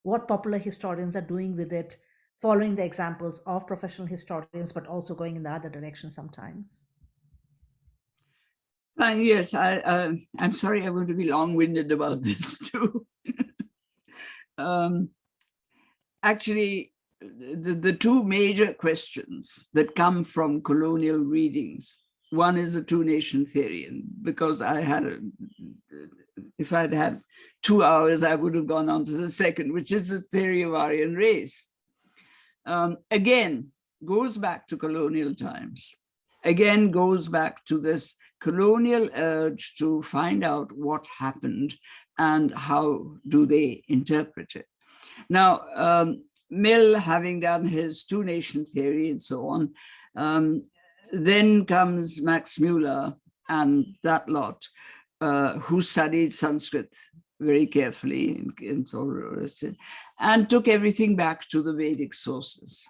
what popular historians are doing with it, following the examples of professional historians, but also going in the other direction sometimes. Yes, I'm sorry I'm going to be long-winded about this too. Actually, the two major questions that come from colonial readings, one is the two-nation theory, and because if I'd had 2 hours, I would have gone on to the second, which is the theory of Aryan race. Again, goes back to colonial times. Again, goes back to this colonial urge to find out what happened and how do they interpret it. Now, Mill, having done his two-nation theory and so on, then comes Max Muller and that lot, who studied Sanskrit very carefully and so arrested, and took everything back to the Vedic sources.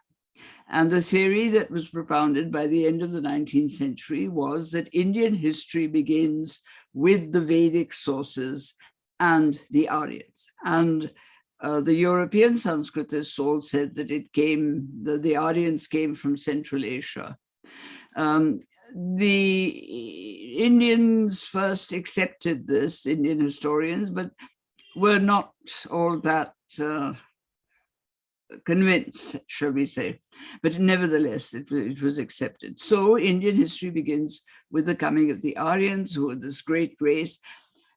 And the theory that was propounded by the end of the 19th century was that Indian history begins with the Vedic sources and the Aryans. And the European Sanskritists all said that the Aryans came from Central Asia. The Indians first accepted this, Indian historians, but were not all that convinced, shall we say. But nevertheless, it was accepted. So Indian history begins with the coming of the Aryans, who are this great race.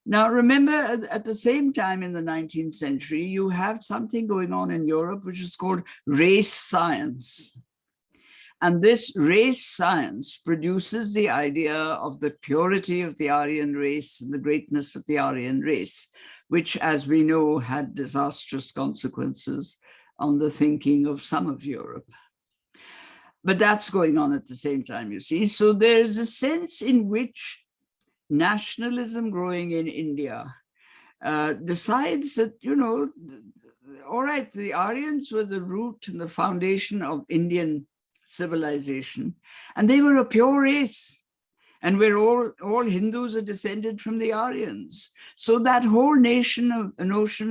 Now, remember, at the same time in the 19th century, you have something going on in Europe, which is called race science. And this race science produces the idea of the purity of the Aryan race and the greatness of the Aryan race, which, as we know, had disastrous consequences on the thinking of some of Europe. But that's going on at the same time, you see. So there's a sense in which nationalism growing in India decides that, all right, the Aryans were the root and the foundation of Indian civilization, and they were a pure race. And we're all Hindus are descended from the Aryans. So that whole notion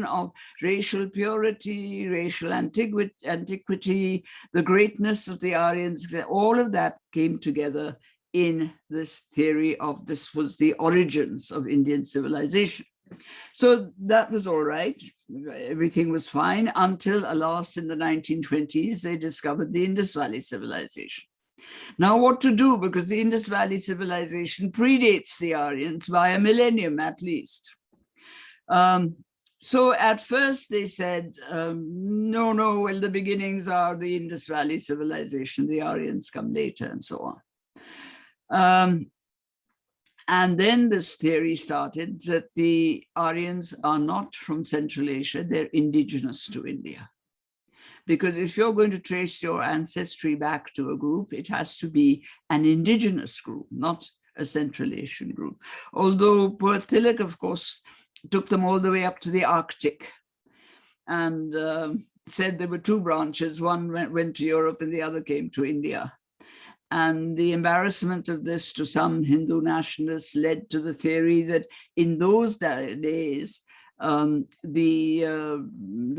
of racial purity, racial antiquity, the greatness of the Aryans, all of that came together in this theory of this was the origins of Indian civilization. So that was all right. Everything was fine until, alas, in the 1920s, they discovered the Indus Valley civilization. Now, what to do? Because the Indus Valley civilization predates the Aryans by a millennium at least. So at first they said, no, well, the beginnings are the Indus Valley civilization, the Aryans come later and so on. And then this theory started that the Aryans are not from Central Asia, they're indigenous to India. Because if you're going to trace your ancestry back to a group, it has to be an indigenous group, not a Central Asian group. Although poor Tilak, of course, took them all the way up to the Arctic and said there were two branches. One went to Europe and the other came to India. And the embarrassment of this to some Hindu nationalists led to the theory that in those days, the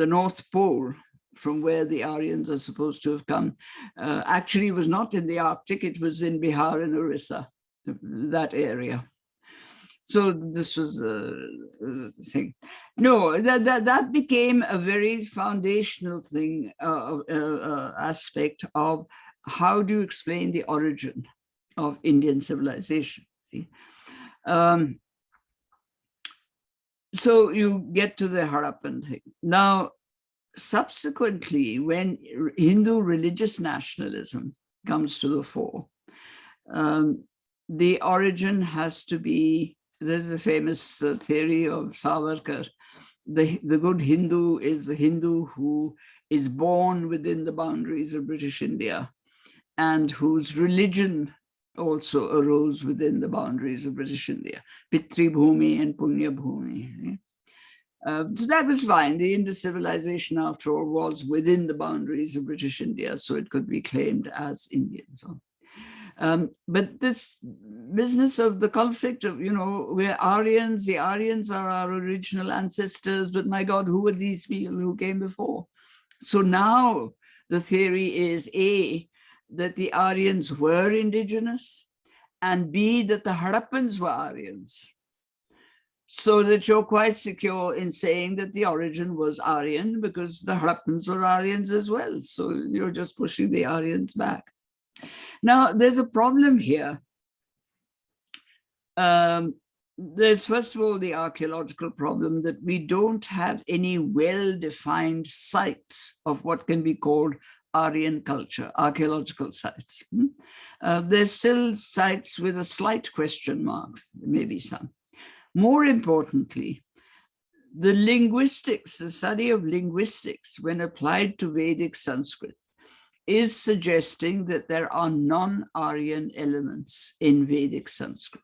North Pole, from where the Aryans are supposed to have come, actually was not in the Arctic, it was in Bihar and Orissa, that area. So this was a thing. No, that became a very foundational thing, aspect of how do you explain the origin of Indian civilization. See? So you get to the Harappan thing. Now, subsequently, when Hindu religious nationalism comes to the fore, the origin has to be, there's a famous theory of Savarkar, the good Hindu is the Hindu who is born within the boundaries of British India and whose religion also arose within the boundaries of British India, Pitri Bhumi and Punya Bhumi. So that was fine. The Indus civilization, after all, was within the boundaries of British India, so it could be claimed as Indian. So, but this business of the conflict of, we're Aryans, the Aryans are our original ancestors, but my God, who were these people who came before? So now the theory is A, that the Aryans were indigenous, and B, that the Harappans were Aryans. So that you're quite secure in saying that the origin was Aryan because the Harappans were Aryans as well. So you're just pushing the Aryans back. Now, there's a problem here. There's, first of all, the archaeological problem that we don't have any well-defined sites of what can be called Aryan culture, archaeological sites. There's still sites with a slight question mark, maybe some. More importantly, the linguistics, the study of linguistics, when applied to Vedic Sanskrit, is suggesting that there are non-Aryan elements in Vedic Sanskrit.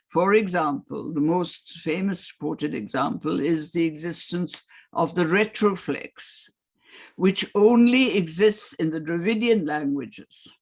For example, the most famous quoted example is the existence of the retroflex, which only exists in the Dravidian languages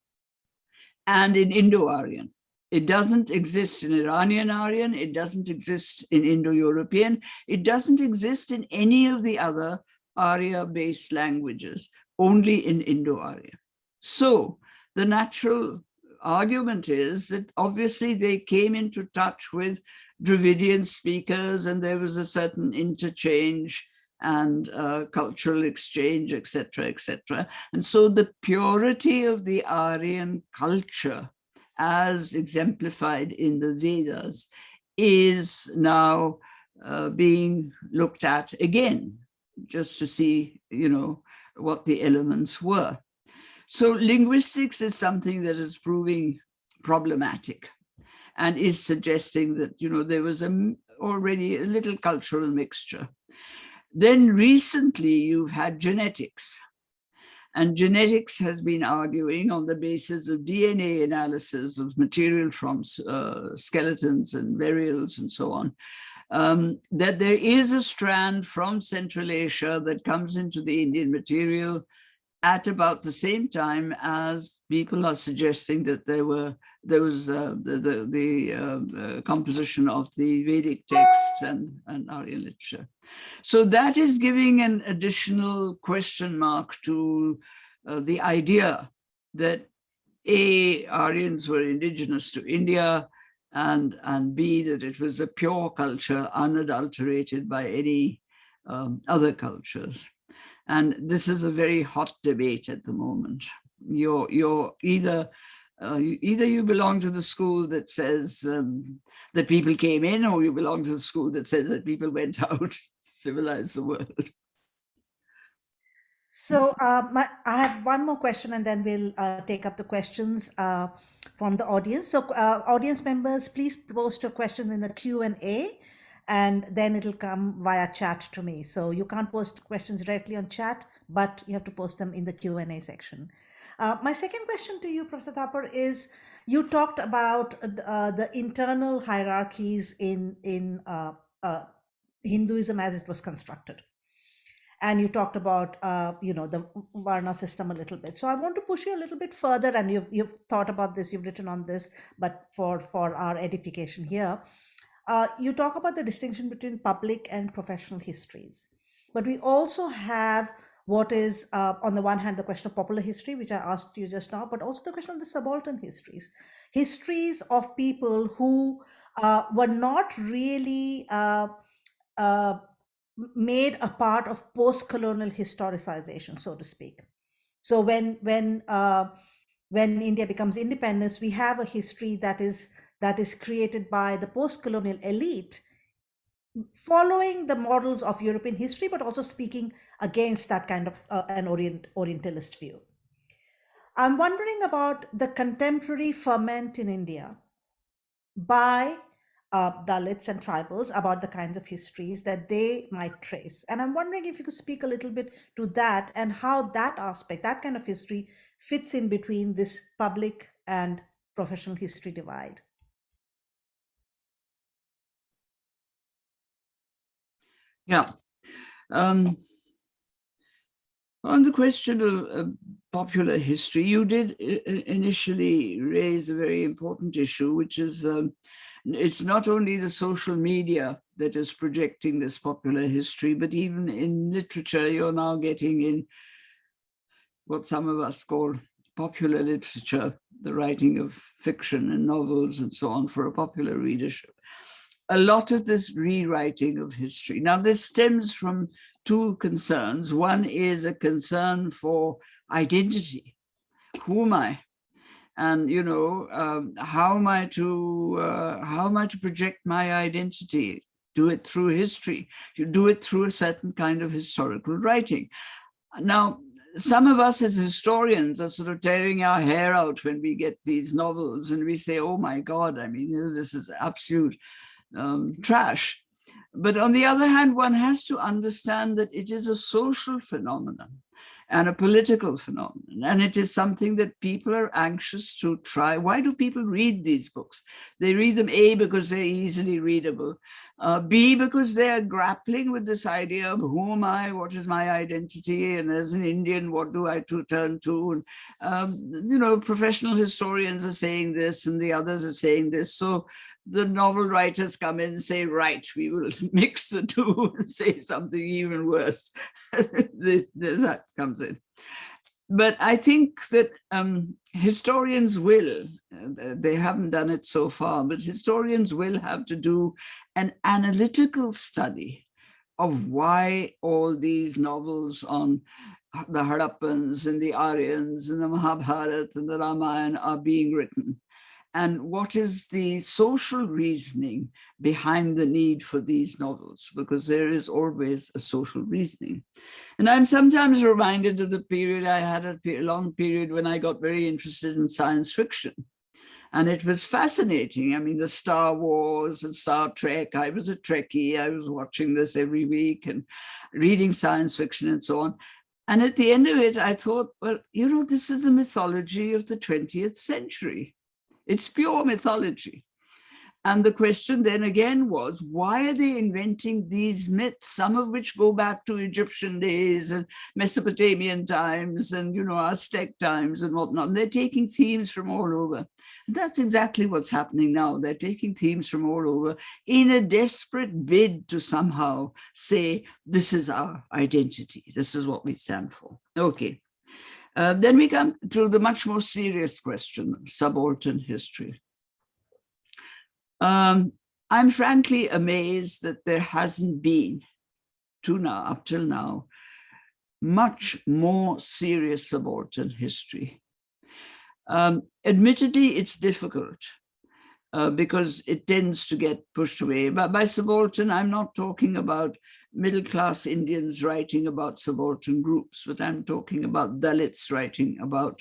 and in Indo-Aryan. It doesn't exist in Iranian Aryan, it doesn't exist in Indo-European, it doesn't exist in any of the other Arya-based languages, only in Indo-Aryan. So the natural argument is that obviously they came into touch with Dravidian speakers and there was a certain interchange and cultural exchange, etc., etc. And so the purity of the Aryan culture, as exemplified in the Vedas, is now being looked at again, just to see, you know, what the elements were. So linguistics is something that is proving problematic and is suggesting that, you know, there was already a little cultural mixture. Then recently you've had genetics, and genetics has been arguing on the basis of DNA analysis of material from skeletons and burials and so on, that there is a strand from Central Asia that comes into the Indian material at about the same time as people are suggesting that there was the composition of the Vedic texts and Aryan literature. So that is giving an additional question mark to the idea that A, Aryans were indigenous to India, and B, that it was a pure culture unadulterated by any other cultures. And this is a very hot debate at the moment. You're either you belong to the school that says that people came in, or you belong to the school that says that people went out, civilized the world. So I have one more question, and then we'll take up the questions from the audience. So audience members, please post your questions in the Q&A, and then it'll come via chat to me. So you can't post questions directly on chat, but you have to post them in the Q&A section. My second question to you, Professor Thapar, is you talked about the internal hierarchies in Hinduism as it was constructed. And you talked about, the Varna system a little bit. So I want to push you a little bit further, and you've thought about this, you've written on this, but for our edification here, you talk about the distinction between public and professional histories. But we also have what is, on the one hand, the question of popular history, which I asked you just now, but also the question of the subaltern histories. Histories of people who were not really made a part of post-colonial historicization, so to speak. So when India becomes independence, we have a history that is created by the post-colonial elite, following the models of European history, but also speaking against that kind of an Orientalist view. I'm wondering about the contemporary ferment in India by Dalits and tribals about the kinds of histories that they might trace. And I'm wondering if you could speak a little bit to that and how that aspect, that kind of history, fits in between this public and professional history divide. Yeah. On the question of popular history, you did initially raise a very important issue, which is it's not only the social media that is projecting this popular history, but even in literature, you're now getting in what some of us call popular literature, the writing of fiction and novels and so on for a popular readership. A lot of this rewriting of history. Now, this stems from two concerns. One is a concern for identity. Who am I? And, you know, how am I to project my identity? Do it through history. You do it through a certain kind of historical writing. Now, some of us as historians are sort of tearing our hair out when we get these novels and we say, oh my God, I mean, you know, this is absolute trash. But on the other hand, one has to understand that it is a social phenomenon. and a political phenomenon. And it is something that people are anxious to try. Why do people read these books? They read them, A, because they're easily readable, B, because they're grappling with this idea of who am I, what is my identity, and as an Indian, what do I turn to? And, professional historians are saying this and the others are saying this. So the novel writers come in and say, right, we will mix the two and say something even worse. That comes in. But I think that historians will, they haven't done it so far, but historians will have to do an analytical study of why all these novels on the Harappans and the Aryans and the Mahabharata and the Ramayana are being written. And what is the social reasoning behind the need for these novels? Because there is always a social reasoning. And I'm sometimes reminded of the period I had, a long period when I got very interested in science fiction. And it was fascinating. I mean, the Star Wars and Star Trek, I was a Trekkie. I was watching this every week and reading science fiction and so on. And at the end of it, I thought, well, this is the mythology of the 20th century. It's pure mythology. And the question then again was, why are they inventing these myths, some of which go back to Egyptian days and Mesopotamian times and, Aztec times and whatnot. And they're taking themes from all over. And that's exactly what's happening now. They're taking themes from all over in a desperate bid to somehow say, this is our identity. This is what we stand for. Okay. Then we come to the much more serious question, subaltern history. I'm frankly amazed that there hasn't been, up till now, much more serious subaltern history. Admittedly, it's difficult because it tends to get pushed away. But by subaltern, I'm not talking about middle-class Indians writing about subaltern groups, but I'm talking about Dalits writing about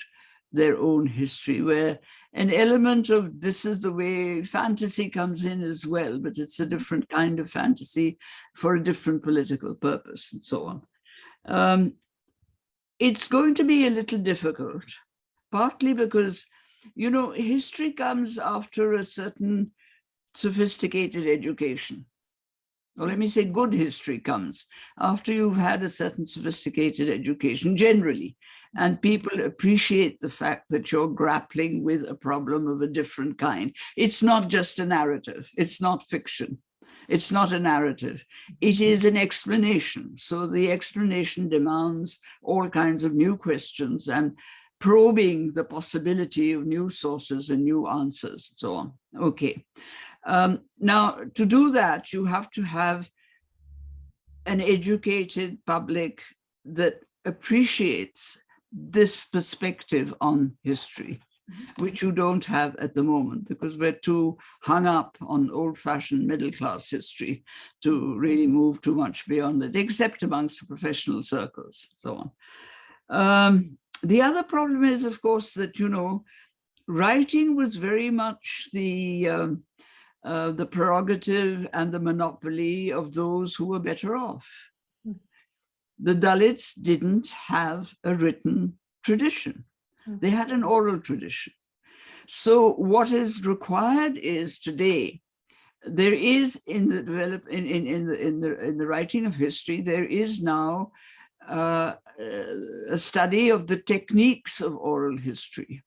their own history, where an element of this is the way fantasy comes in as well, but it's a different kind of fantasy for a different political purpose and so on. It's going to be a little difficult, partly because, history comes after a certain sophisticated education. Or let me say good history comes after you've had a certain sophisticated education generally, and people appreciate the fact that you're grappling with a problem of a different kind. It's not just a narrative. It's not fiction. It's not a narrative. It is an explanation. So the explanation demands all kinds of new questions and probing the possibility of new sources and new answers and so on. Okay. Now, to do that, you have to have an educated public that appreciates this perspective on history, which you don't have at the moment because we're too hung up on old-fashioned middle-class history to really move too much beyond it, except amongst the professional circles and so on. The other problem is, of course, that, writing was very much the prerogative and the monopoly of those who were better off. The Dalits didn't have a written tradition. They had an oral tradition. So what is required is today, there is in the writing of history, there is now a study of the techniques of oral history.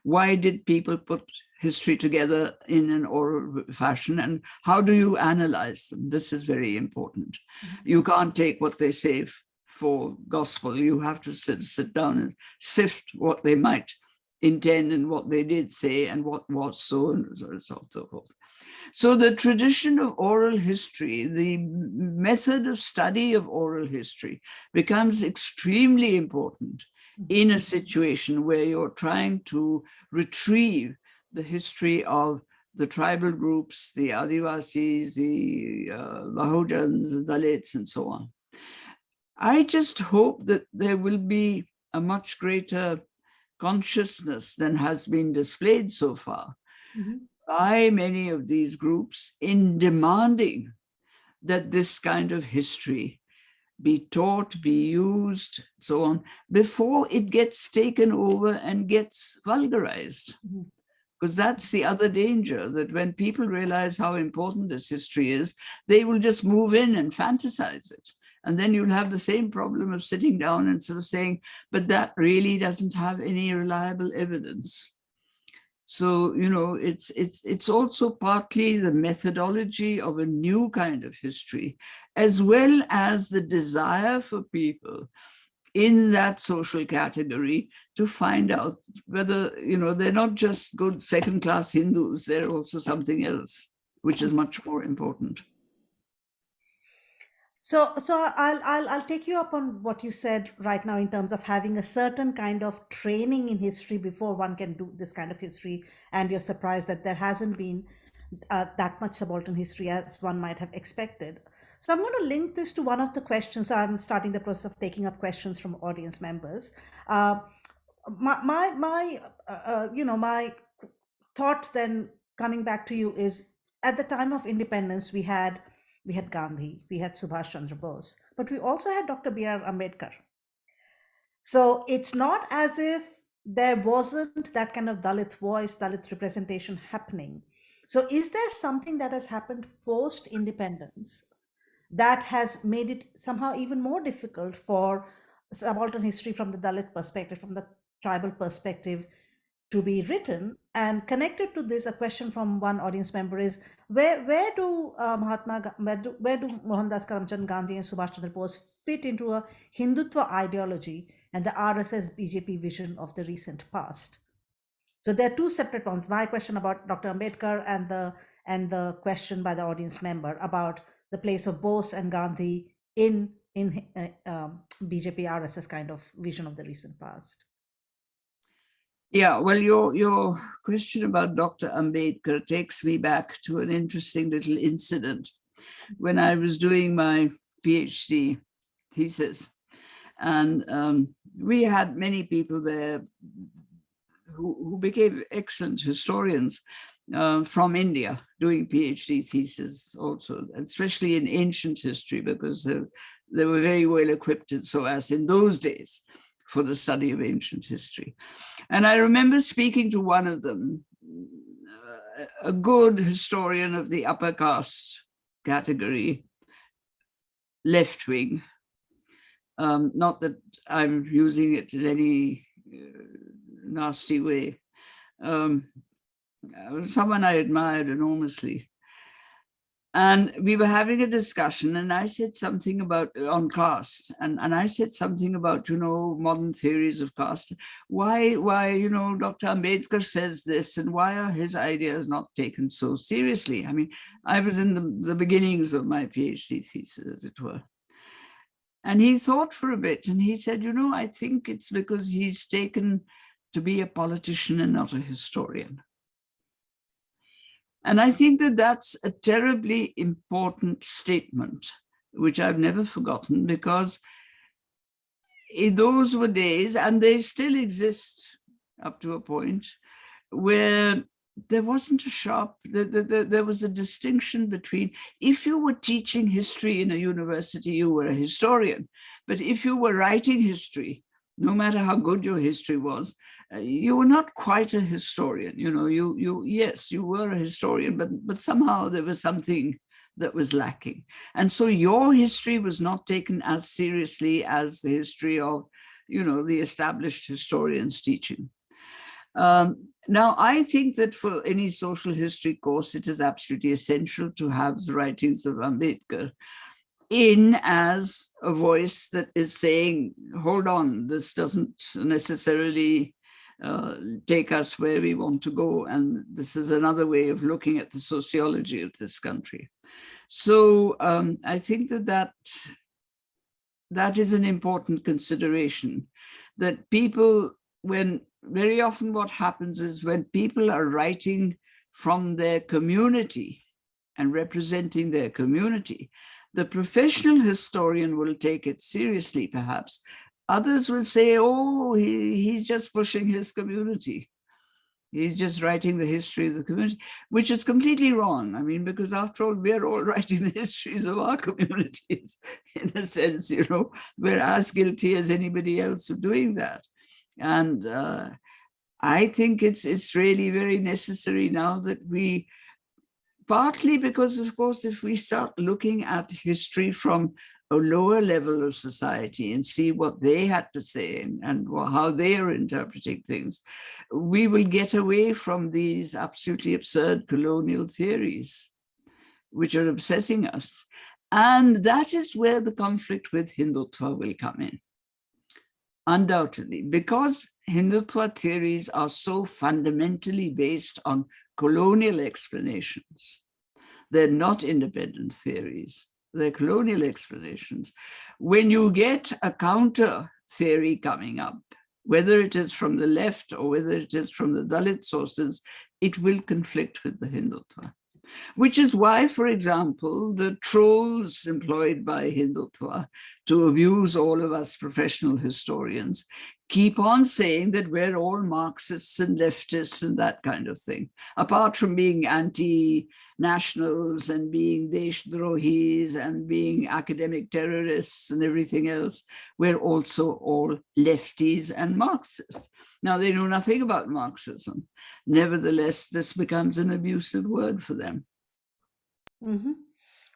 Why did people put history together in an oral fashion, and how do you analyze them? This is very important. You can't take what they say for gospel. You have to sit down and sift what they might intend and what they did say and what was so and so forth. So the tradition of oral history, the method of study of oral history becomes extremely important in a situation where you're trying to retrieve the history of the tribal groups, the Adivasis, the Bahujans, the Dalits, and so on. I just hope that there will be a much greater consciousness than has been displayed so far by many of these groups in demanding that this kind of history be taught, be used, so on, before it gets taken over and gets vulgarized. Because that's the other danger, that when people realize how important this history is, they will just move in and fantasize it. And then you'll have the same problem of sitting down and sort of saying, but that really doesn't have any reliable evidence. So, you know, it's also partly the methodology of a new kind of history, as well as the desire for people in that social category to find out whether, you know, they're not just good second-class Hindus, they're also something else, which is much more important. So I'll take you up on what you said right now in terms of having a certain kind of training in history before one can do this kind of history, and you're surprised that there hasn't been that much subaltern history as one might have expected. So I'm going to link this to one of the questions. So I'm starting the process of taking up questions from audience members. My thought then coming back to you is, at the time of independence, we had Gandhi, we had Subhash Chandra Bose, but we also had Dr. B.R. Ambedkar. So it's not as if there wasn't that kind of Dalit voice, Dalit representation happening. So is there something that has happened post-independence that has made it somehow even more difficult for subaltern history from the Dalit perspective, from the tribal perspective, to be written? And connected to this, a question from one audience member is, where do Mohandas Karamchand Gandhi and Subhash Chandra Bose fit into a Hindutva ideology and the RSS BJP vision of the recent past? So there are two separate ones. My question about Dr. Ambedkar and the question by the audience member about the place of Bose and Gandhi in BJP RSS kind of vision of the recent past. Yeah, well, your question about Dr. Ambedkar takes me back to an interesting little incident when I was doing my PhD thesis. And we had many people there who became excellent historians from India, doing PhD theses also, especially in ancient history, because they were very well equipped, so as in those days, for the study of ancient history. And I remember speaking to one of them, a good historian of the upper caste category, left wing. Not that I'm using it in any nasty way. Someone I admired enormously. And we were having a discussion, and I said something about on caste, and I said something about, you know, modern theories of caste. Why, you know, Dr. Ambedkar says this, and why are his ideas not taken so seriously? I mean, I was in the beginnings of my PhD thesis, as it were. And he thought for a bit, and he said, you know, I think it's because he's taken to be a politician and not a historian. And I think that that's a terribly important statement, which I've never forgotten, because in those were days, and they still exist up to a point, where there wasn't a sharp, there was a distinction between, if you were teaching history in a university, you were a historian. But if you were writing history, no matter how good your history was, you were not quite a historian. You know, yes, you were a historian, but somehow there was something that was lacking. And so your history was not taken as seriously as the history of, you know, the established historians teaching. Now, I think that for any social history course, it is absolutely essential to have the writings of Ambedkar in as a voice that is saying, hold on, this doesn't necessarily take us where we want to go. And this is another way of looking at the sociology of this country. So I think that is an important consideration, that people, when very often what happens is when people are writing from their community and representing their community, the professional historian will take it seriously, perhaps. Others will say, oh, he's just pushing his community. He's just writing the history of the community, which is completely wrong. I mean, because after all, we're all writing the histories of our communities. In a sense, you know, we're as guilty as anybody else of doing that. And I think it's really very necessary now that we, partly because, of course, if we start looking at history from a lower level of society and see what they had to say and how they are interpreting things, we will get away from these absolutely absurd colonial theories, which are obsessing us. And that is where the conflict with Hindutva will come in. Undoubtedly, because Hindutva theories are so fundamentally based on colonial explanations. They're not independent theories. They're colonial explanations. When you get a counter theory coming up, whether it is from the left or whether it is from the Dalit sources, it will conflict with the Hindutva. Which is why, for example, the trolls employed by Hindutva to abuse all of us professional historians keep on saying that we're all Marxists and leftists and that kind of thing. Apart from being anti-nationals and being Deshdrohis and being academic terrorists and everything else, we're also all lefties and Marxists. Now, they know nothing about Marxism. Nevertheless, this becomes an abusive word for them. Mm-hmm.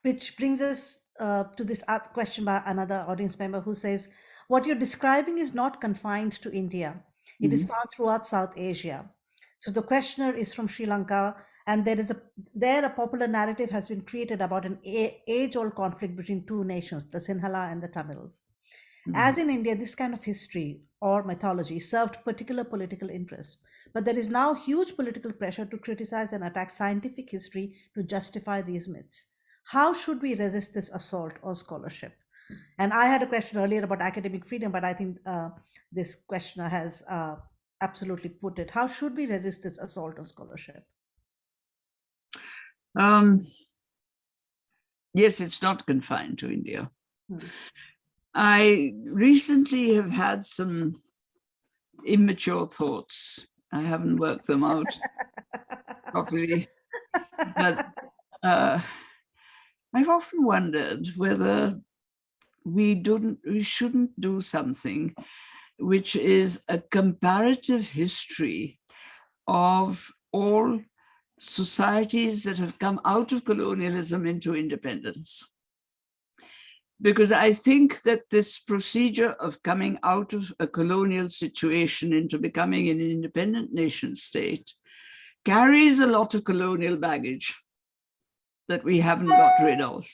Which brings us to this question by another audience member who says, what you're describing is not confined to India. It is found throughout South Asia. So the questioner is from Sri Lanka, and there a popular narrative has been created about an age-old conflict between two nations, the Sinhala and the Tamils. As in India, this kind of history or mythology served particular political interests, but there is now huge political pressure to criticize and attack scientific history to justify these myths. How should we resist this assault or scholarship? And I had a question earlier about academic freedom, but I think this questioner has absolutely put it. How should we resist this assault on scholarship? Yes, it's not confined to India. I recently have had some immature thoughts. I haven't worked them out properly, but I've often wondered whether we shouldn't do something which is a comparative history of all societies that have come out of colonialism into independence. Because I think that this procedure of coming out of a colonial situation into becoming an independent nation state carries a lot of colonial baggage that we haven't got rid of.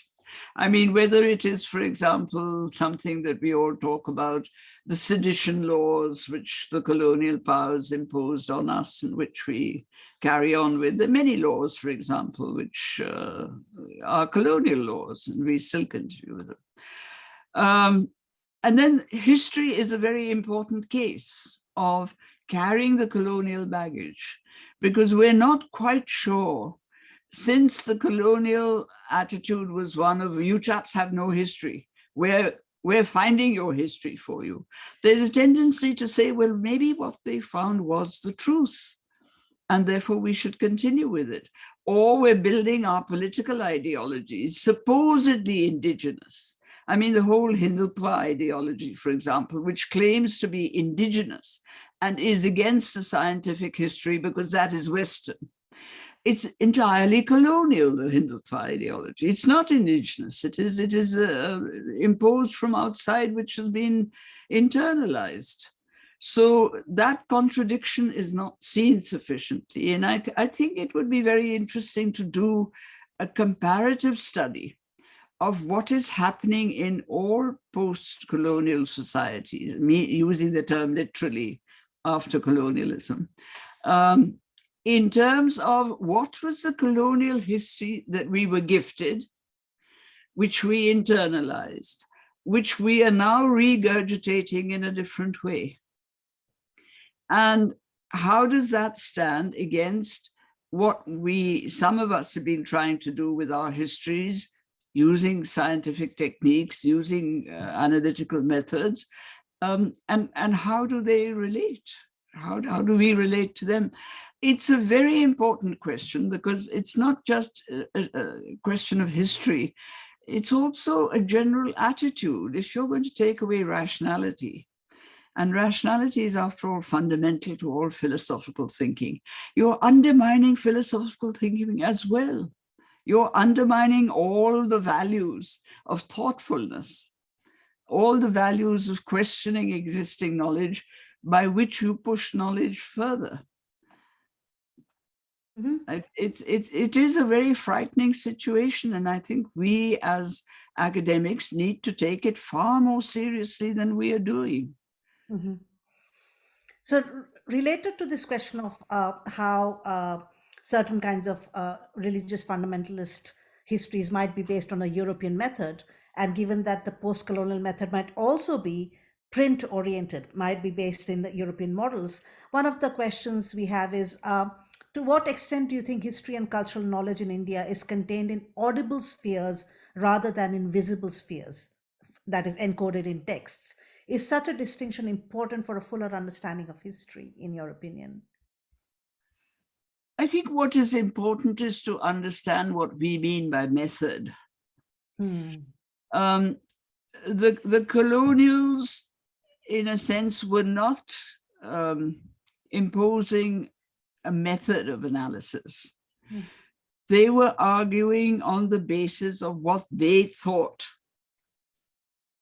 I mean, whether it is, for example, something that we all talk about, the sedition laws which the colonial powers imposed on us and which we carry on with. There are many laws, for example, which are colonial laws, and we still continue with them. And then history is a very important case of carrying the colonial baggage, because we're not quite sure, since the colonial attitude was one of, you chaps have no history, we're finding your history for you. There's a tendency to say, well, maybe what they found was the truth, and therefore we should continue with it. Or we're building our political ideologies, supposedly indigenous. I mean, the whole Hindutva ideology, for example, which claims to be indigenous and is against the scientific history because that is Western. It's entirely colonial, the Hindutva ideology. It's not indigenous. It is imposed from outside, which has been internalized. So that contradiction is not seen sufficiently. And I think it would be very interesting to do a comparative study of what is happening in all post-colonial societies, me using the term literally after colonialism, in terms of what was the colonial history that we were gifted, which we internalized, which we are now regurgitating in a different way. And how does that stand against what some of us have been trying to do with our histories, using scientific techniques, using analytical methods, and how do they relate? How do we relate to them? It's a very important question, because it's not just a question of history. It's also a general attitude. If you're going to take away rationality, and rationality is, after all, fundamental to all philosophical thinking, you're undermining philosophical thinking as well. You're undermining all the values of thoughtfulness, all the values of questioning existing knowledge, by which you push knowledge further. Mm-hmm. It is a very frightening situation, and I think we as academics need to take it far more seriously than we are doing. Mm-hmm. So related to this question of how certain kinds of religious fundamentalist histories might be based on a European method, and given that the post-colonial method might also be print-oriented, might be based in the European models, one of the questions we have is, to what extent do you think history and cultural knowledge in India is contained in audible spheres rather than in visible spheres, that is encoded in texts? Is such a distinction important for a fuller understanding of history, in your opinion? I think what is important is to understand what we mean by method. The colonials, in a sense, were not imposing a method of analysis. They were arguing on the basis of what they thought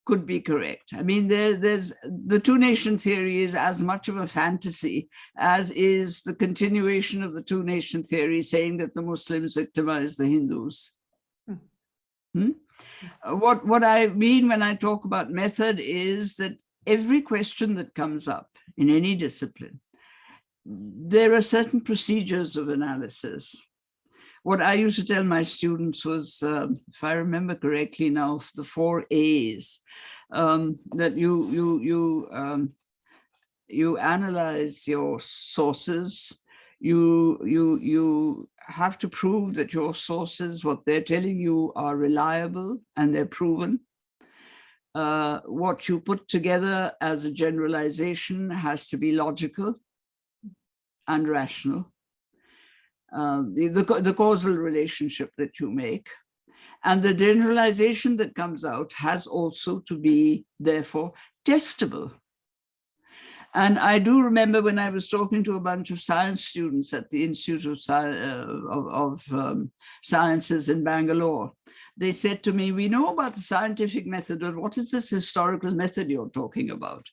could be correct. I mean, there's the two-nation theory is as much of a fantasy as is the continuation of the two-nation theory saying that the Muslims victimize the Hindus. What I mean when I talk about method is that every question that comes up in any discipline, there are certain procedures of analysis. What I used to tell my students was, if I remember correctly now, the 4 A's, that you analyze your sources, you have to prove that your sources, what they're telling you, are reliable and they're proven. What you put together as a generalization has to be logical and rational. The causal relationship that you make, and the generalization that comes out has also to be, therefore, testable. And I do remember when I was talking to a bunch of science students at the Institute of Sciences in Bangalore, they said to me, we know about the scientific method, but what is this historical method you're talking about?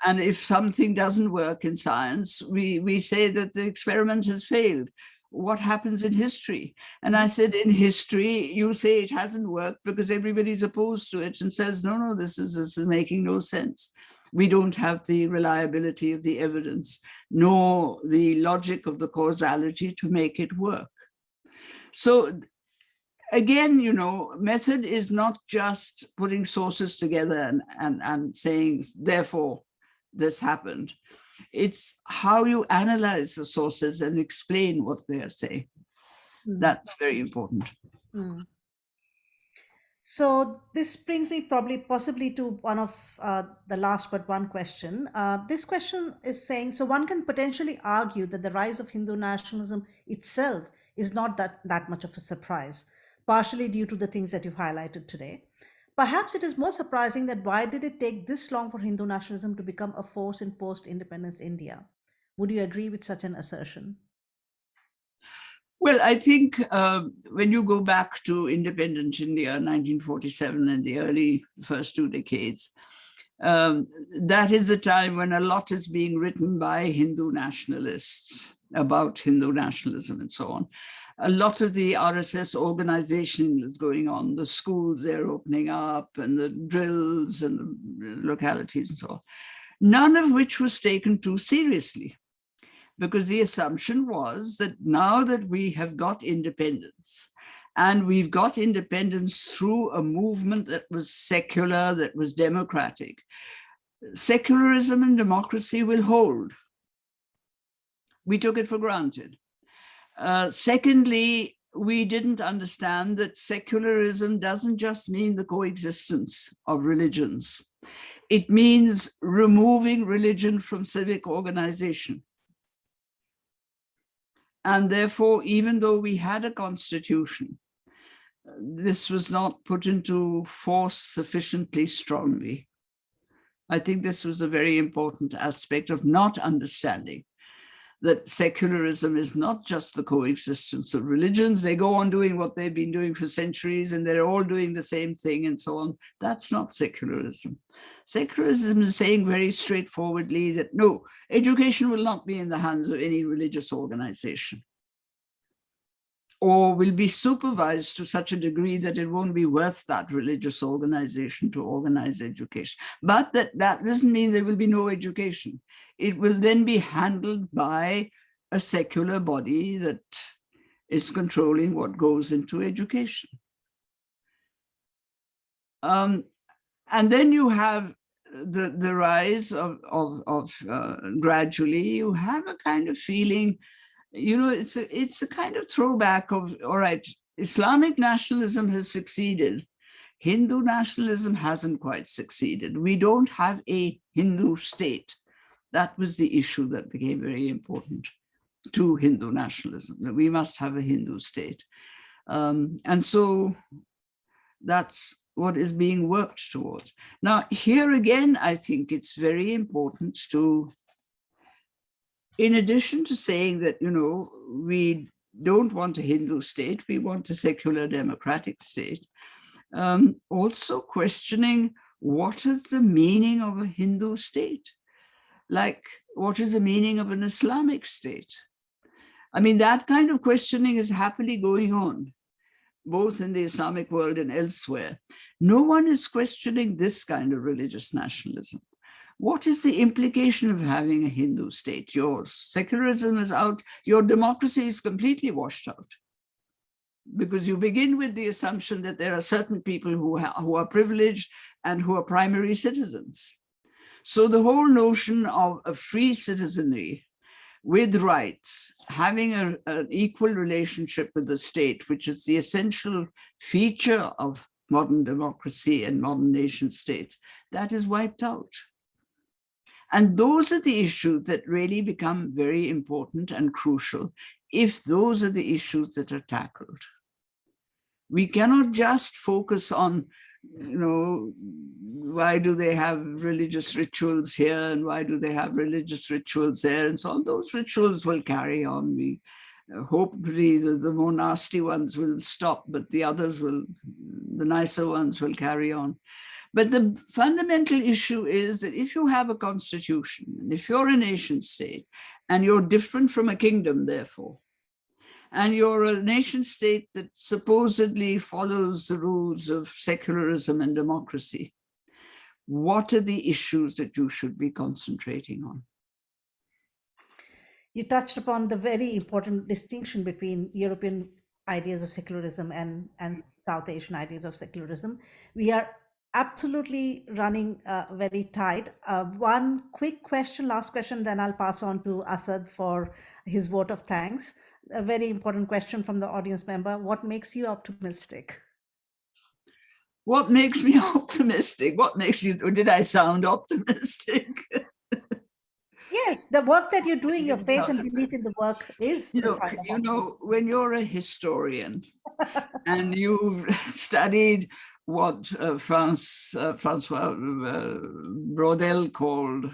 And if something doesn't work in science, we say that the experiment has failed. What happens in history? And I said, in history, you say it hasn't worked because everybody's opposed to it and says, no, this is making no sense. We don't have the reliability of the evidence, nor the logic of the causality to make it work. So again, method is not just putting sources together and saying, therefore, this happened. It's how you analyze the sources and explain what they are saying. That's very important. So this brings me possibly to one of the last but one question. This question is saying, so one can potentially argue that the rise of Hindu nationalism itself is not that much of a surprise, partially due to the things that you've highlighted today. Perhaps it is more surprising that why did it take this long for Hindu nationalism to become a force in post-independence India? Would you agree with such an assertion? Well, I think when you go back to independent India, 1947, and the early first 2 decades, that is a time when a lot is being written by Hindu nationalists about Hindu nationalism and so on. A lot of the RSS organization is going on, the schools they're opening up and the drills and the localities and so on, none of which was taken too seriously, because the assumption was that now that we have got independence, and we've got independence through a movement that was secular, that was democratic, secularism and democracy will hold. We took it for granted. Secondly, we didn't understand that secularism doesn't just mean the coexistence of religions. It means removing religion from civic organization. And therefore, even though we had a constitution, this was not put into force sufficiently strongly. I think this was a very important aspect of not understanding that secularism is not just the coexistence of religions. They go on doing what they've been doing for centuries and they're all doing the same thing and so on. That's not secularism. Secularism is saying very straightforwardly that no, education will not be in the hands of any religious organization, or will be supervised to such a degree that it won't be worth that religious organization to organize education. But that doesn't mean there will be no education. It will then be handled by a secular body that is controlling what goes into education. And then you have the rise of gradually, you have a kind of feeling, you know, it's a kind of throwback of, all right, Islamic nationalism has succeeded. Hindu nationalism hasn't quite succeeded. We don't have a Hindu state. That was the issue that became very important to Hindu nationalism, that we must have a Hindu state. And so that's what is being worked towards. Now, here again, I think it's very important to, in addition to saying that, you know, we don't want a Hindu state, we want a secular democratic state, also questioning what is the meaning of a Hindu state? Like, what is the meaning of an Islamic state? I mean, that kind of questioning is happily going on, both in the Islamic world and elsewhere. No one is questioning this kind of religious nationalism. What is the implication of having a Hindu state? Your secularism is out, your democracy is completely washed out. Because you begin with the assumption that there are certain people who are privileged and who are primary citizens. So the whole notion of a free citizenry with rights, having an equal relationship with the state, which is the essential feature of modern democracy and modern nation states, that is wiped out. And those are the issues that really become very important and crucial if those are the issues that are tackled. We cannot just focus on, you know, why do they have religious rituals here and why do they have religious rituals there and so on. Those rituals will carry on. We hopefully the more nasty ones will stop, but the others will, the nicer ones will carry on. But the fundamental issue is that if you have a constitution, and if you're a nation state, and you're different from a kingdom, therefore, and you're a nation state that supposedly follows the rules of secularism and democracy, what are the issues that you should be concentrating on? You touched upon the very important distinction between European ideas of secularism and South Asian ideas of secularism. We are absolutely running very tight. One quick question, last question, then I'll pass on to Asad for his vote of thanks. A very important question from the audience member. What makes you optimistic? What makes me optimistic? What makes you, or did I sound optimistic? Yes, the work that you're doing, your faith and belief in the work is you know, when you're a historian and you've studied what Francois Braudel called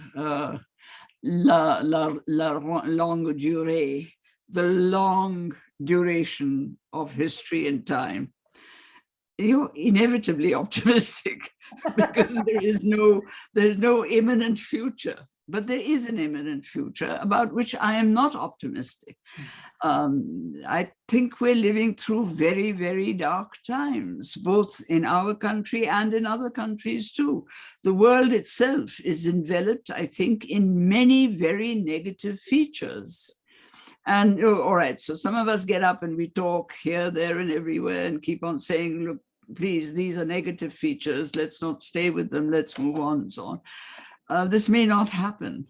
la longue durée, the long duration of history and time, you're inevitably optimistic because there's no imminent future. But there is an imminent future about which I am not optimistic. I think we're living through very, very dark times, both in our country and in other countries too. The world itself is enveloped, I think, in many very negative features. And all right, so some of us get up and we talk here, there, and everywhere and keep on saying, look, please, these are negative features. Let's not stay with them. Let's move on and so on. This may not happen,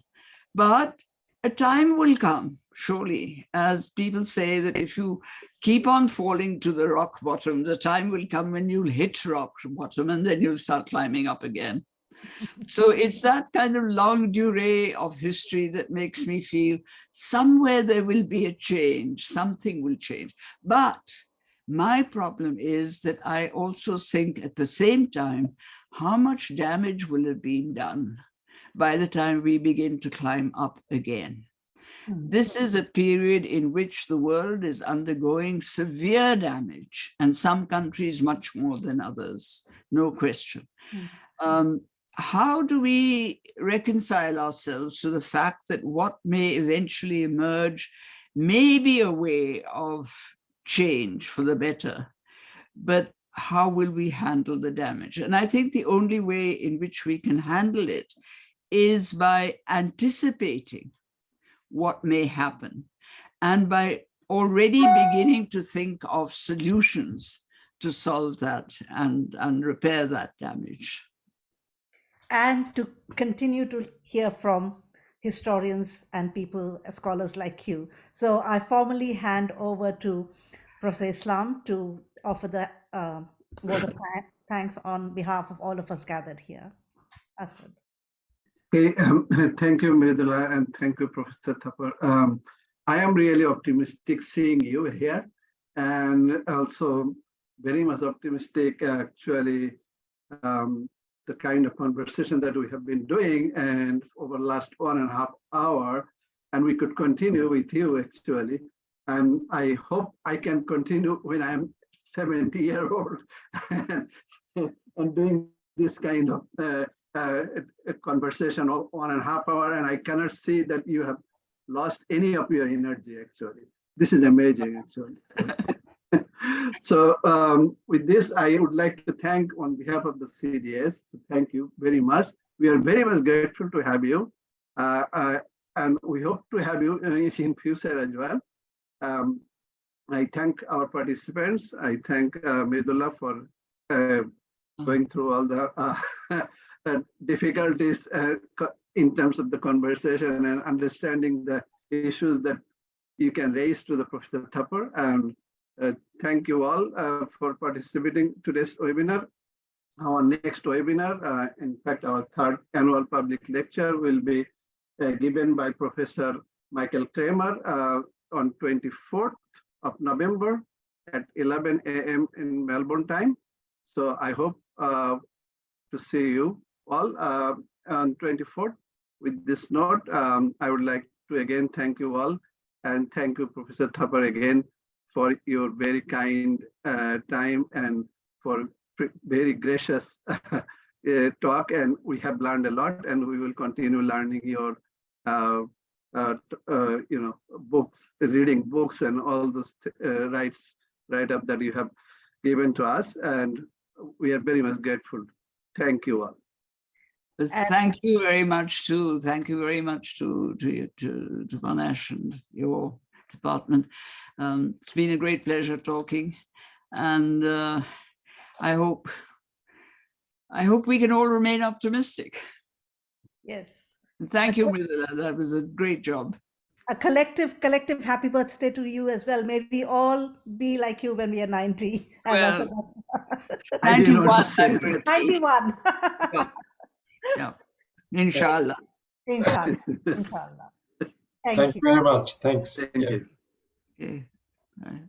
but a time will come surely. As people say that if you keep on falling to the rock bottom, the time will come when you'll hit rock bottom and then you'll start climbing up again. So it's that kind of longue durée of history that makes me feel somewhere there will be a change, something will change. But my problem is that I also think at the same time, how much damage will have been done by the time we begin to climb up again? This is a period in which the world is undergoing severe damage, and some countries much more than others, no question. How do we reconcile ourselves to the fact that what may eventually emerge may be a way of change for the better, but how will we handle the damage? And I think the only way in which we can handle it is by anticipating what may happen and by already beginning to think of solutions to solve that and repair that damage. And to continue to hear from historians and people, scholars like you. So I formally hand over to Professor Islam to offer the word of thanks on behalf of all of us gathered here. Asad. Okay, thank you, Mridula, and thank you, Professor Thapar. I am really optimistic seeing you here, and also very much optimistic, actually, the kind of conversation that we have been doing and over the last 1.5 hours, and we could continue with you, actually. And I hope I can continue when I'm 70 years old and doing this kind of a conversation of 1.5 hours, and I cannot see that you have lost any of your energy, actually. This is amazing, actually. So with this, I would like to thank on behalf of the CDS, thank you very much. We are very much grateful to have you. And we hope to have you in future as well. I thank our participants. I thank Mridula for going through all the difficulties in terms of the conversation and understanding the issues that you can raise to the Professor Thapar. And thank you all for participating today's webinar. Our next webinar, in fact, our 3rd annual public lecture will be given by Professor Michael Kramer on 24th of November at 11 a.m. in Melbourne time. So I hope to see you all on 24th. With this note, I would like to again thank you all, and thank you, Professor Thapar, again for your very kind time and for very gracious talk. And we have learned a lot, and we will continue learning your books, reading books, and all those write-up that you have given to us. And we are very much grateful. Thank you all. Thank you very much to Monash and your department. It's been a great pleasure talking, and I hope we can all remain optimistic. Yes. Thank you, Mridula. That was a great job. A collective happy birthday to you as well. May we all be like you when we are 90. Well, 91. 91. Yeah. Inshallah. Inshallah. Inshallah. Thank you very much. Thanks. Thank you. Okay. All right.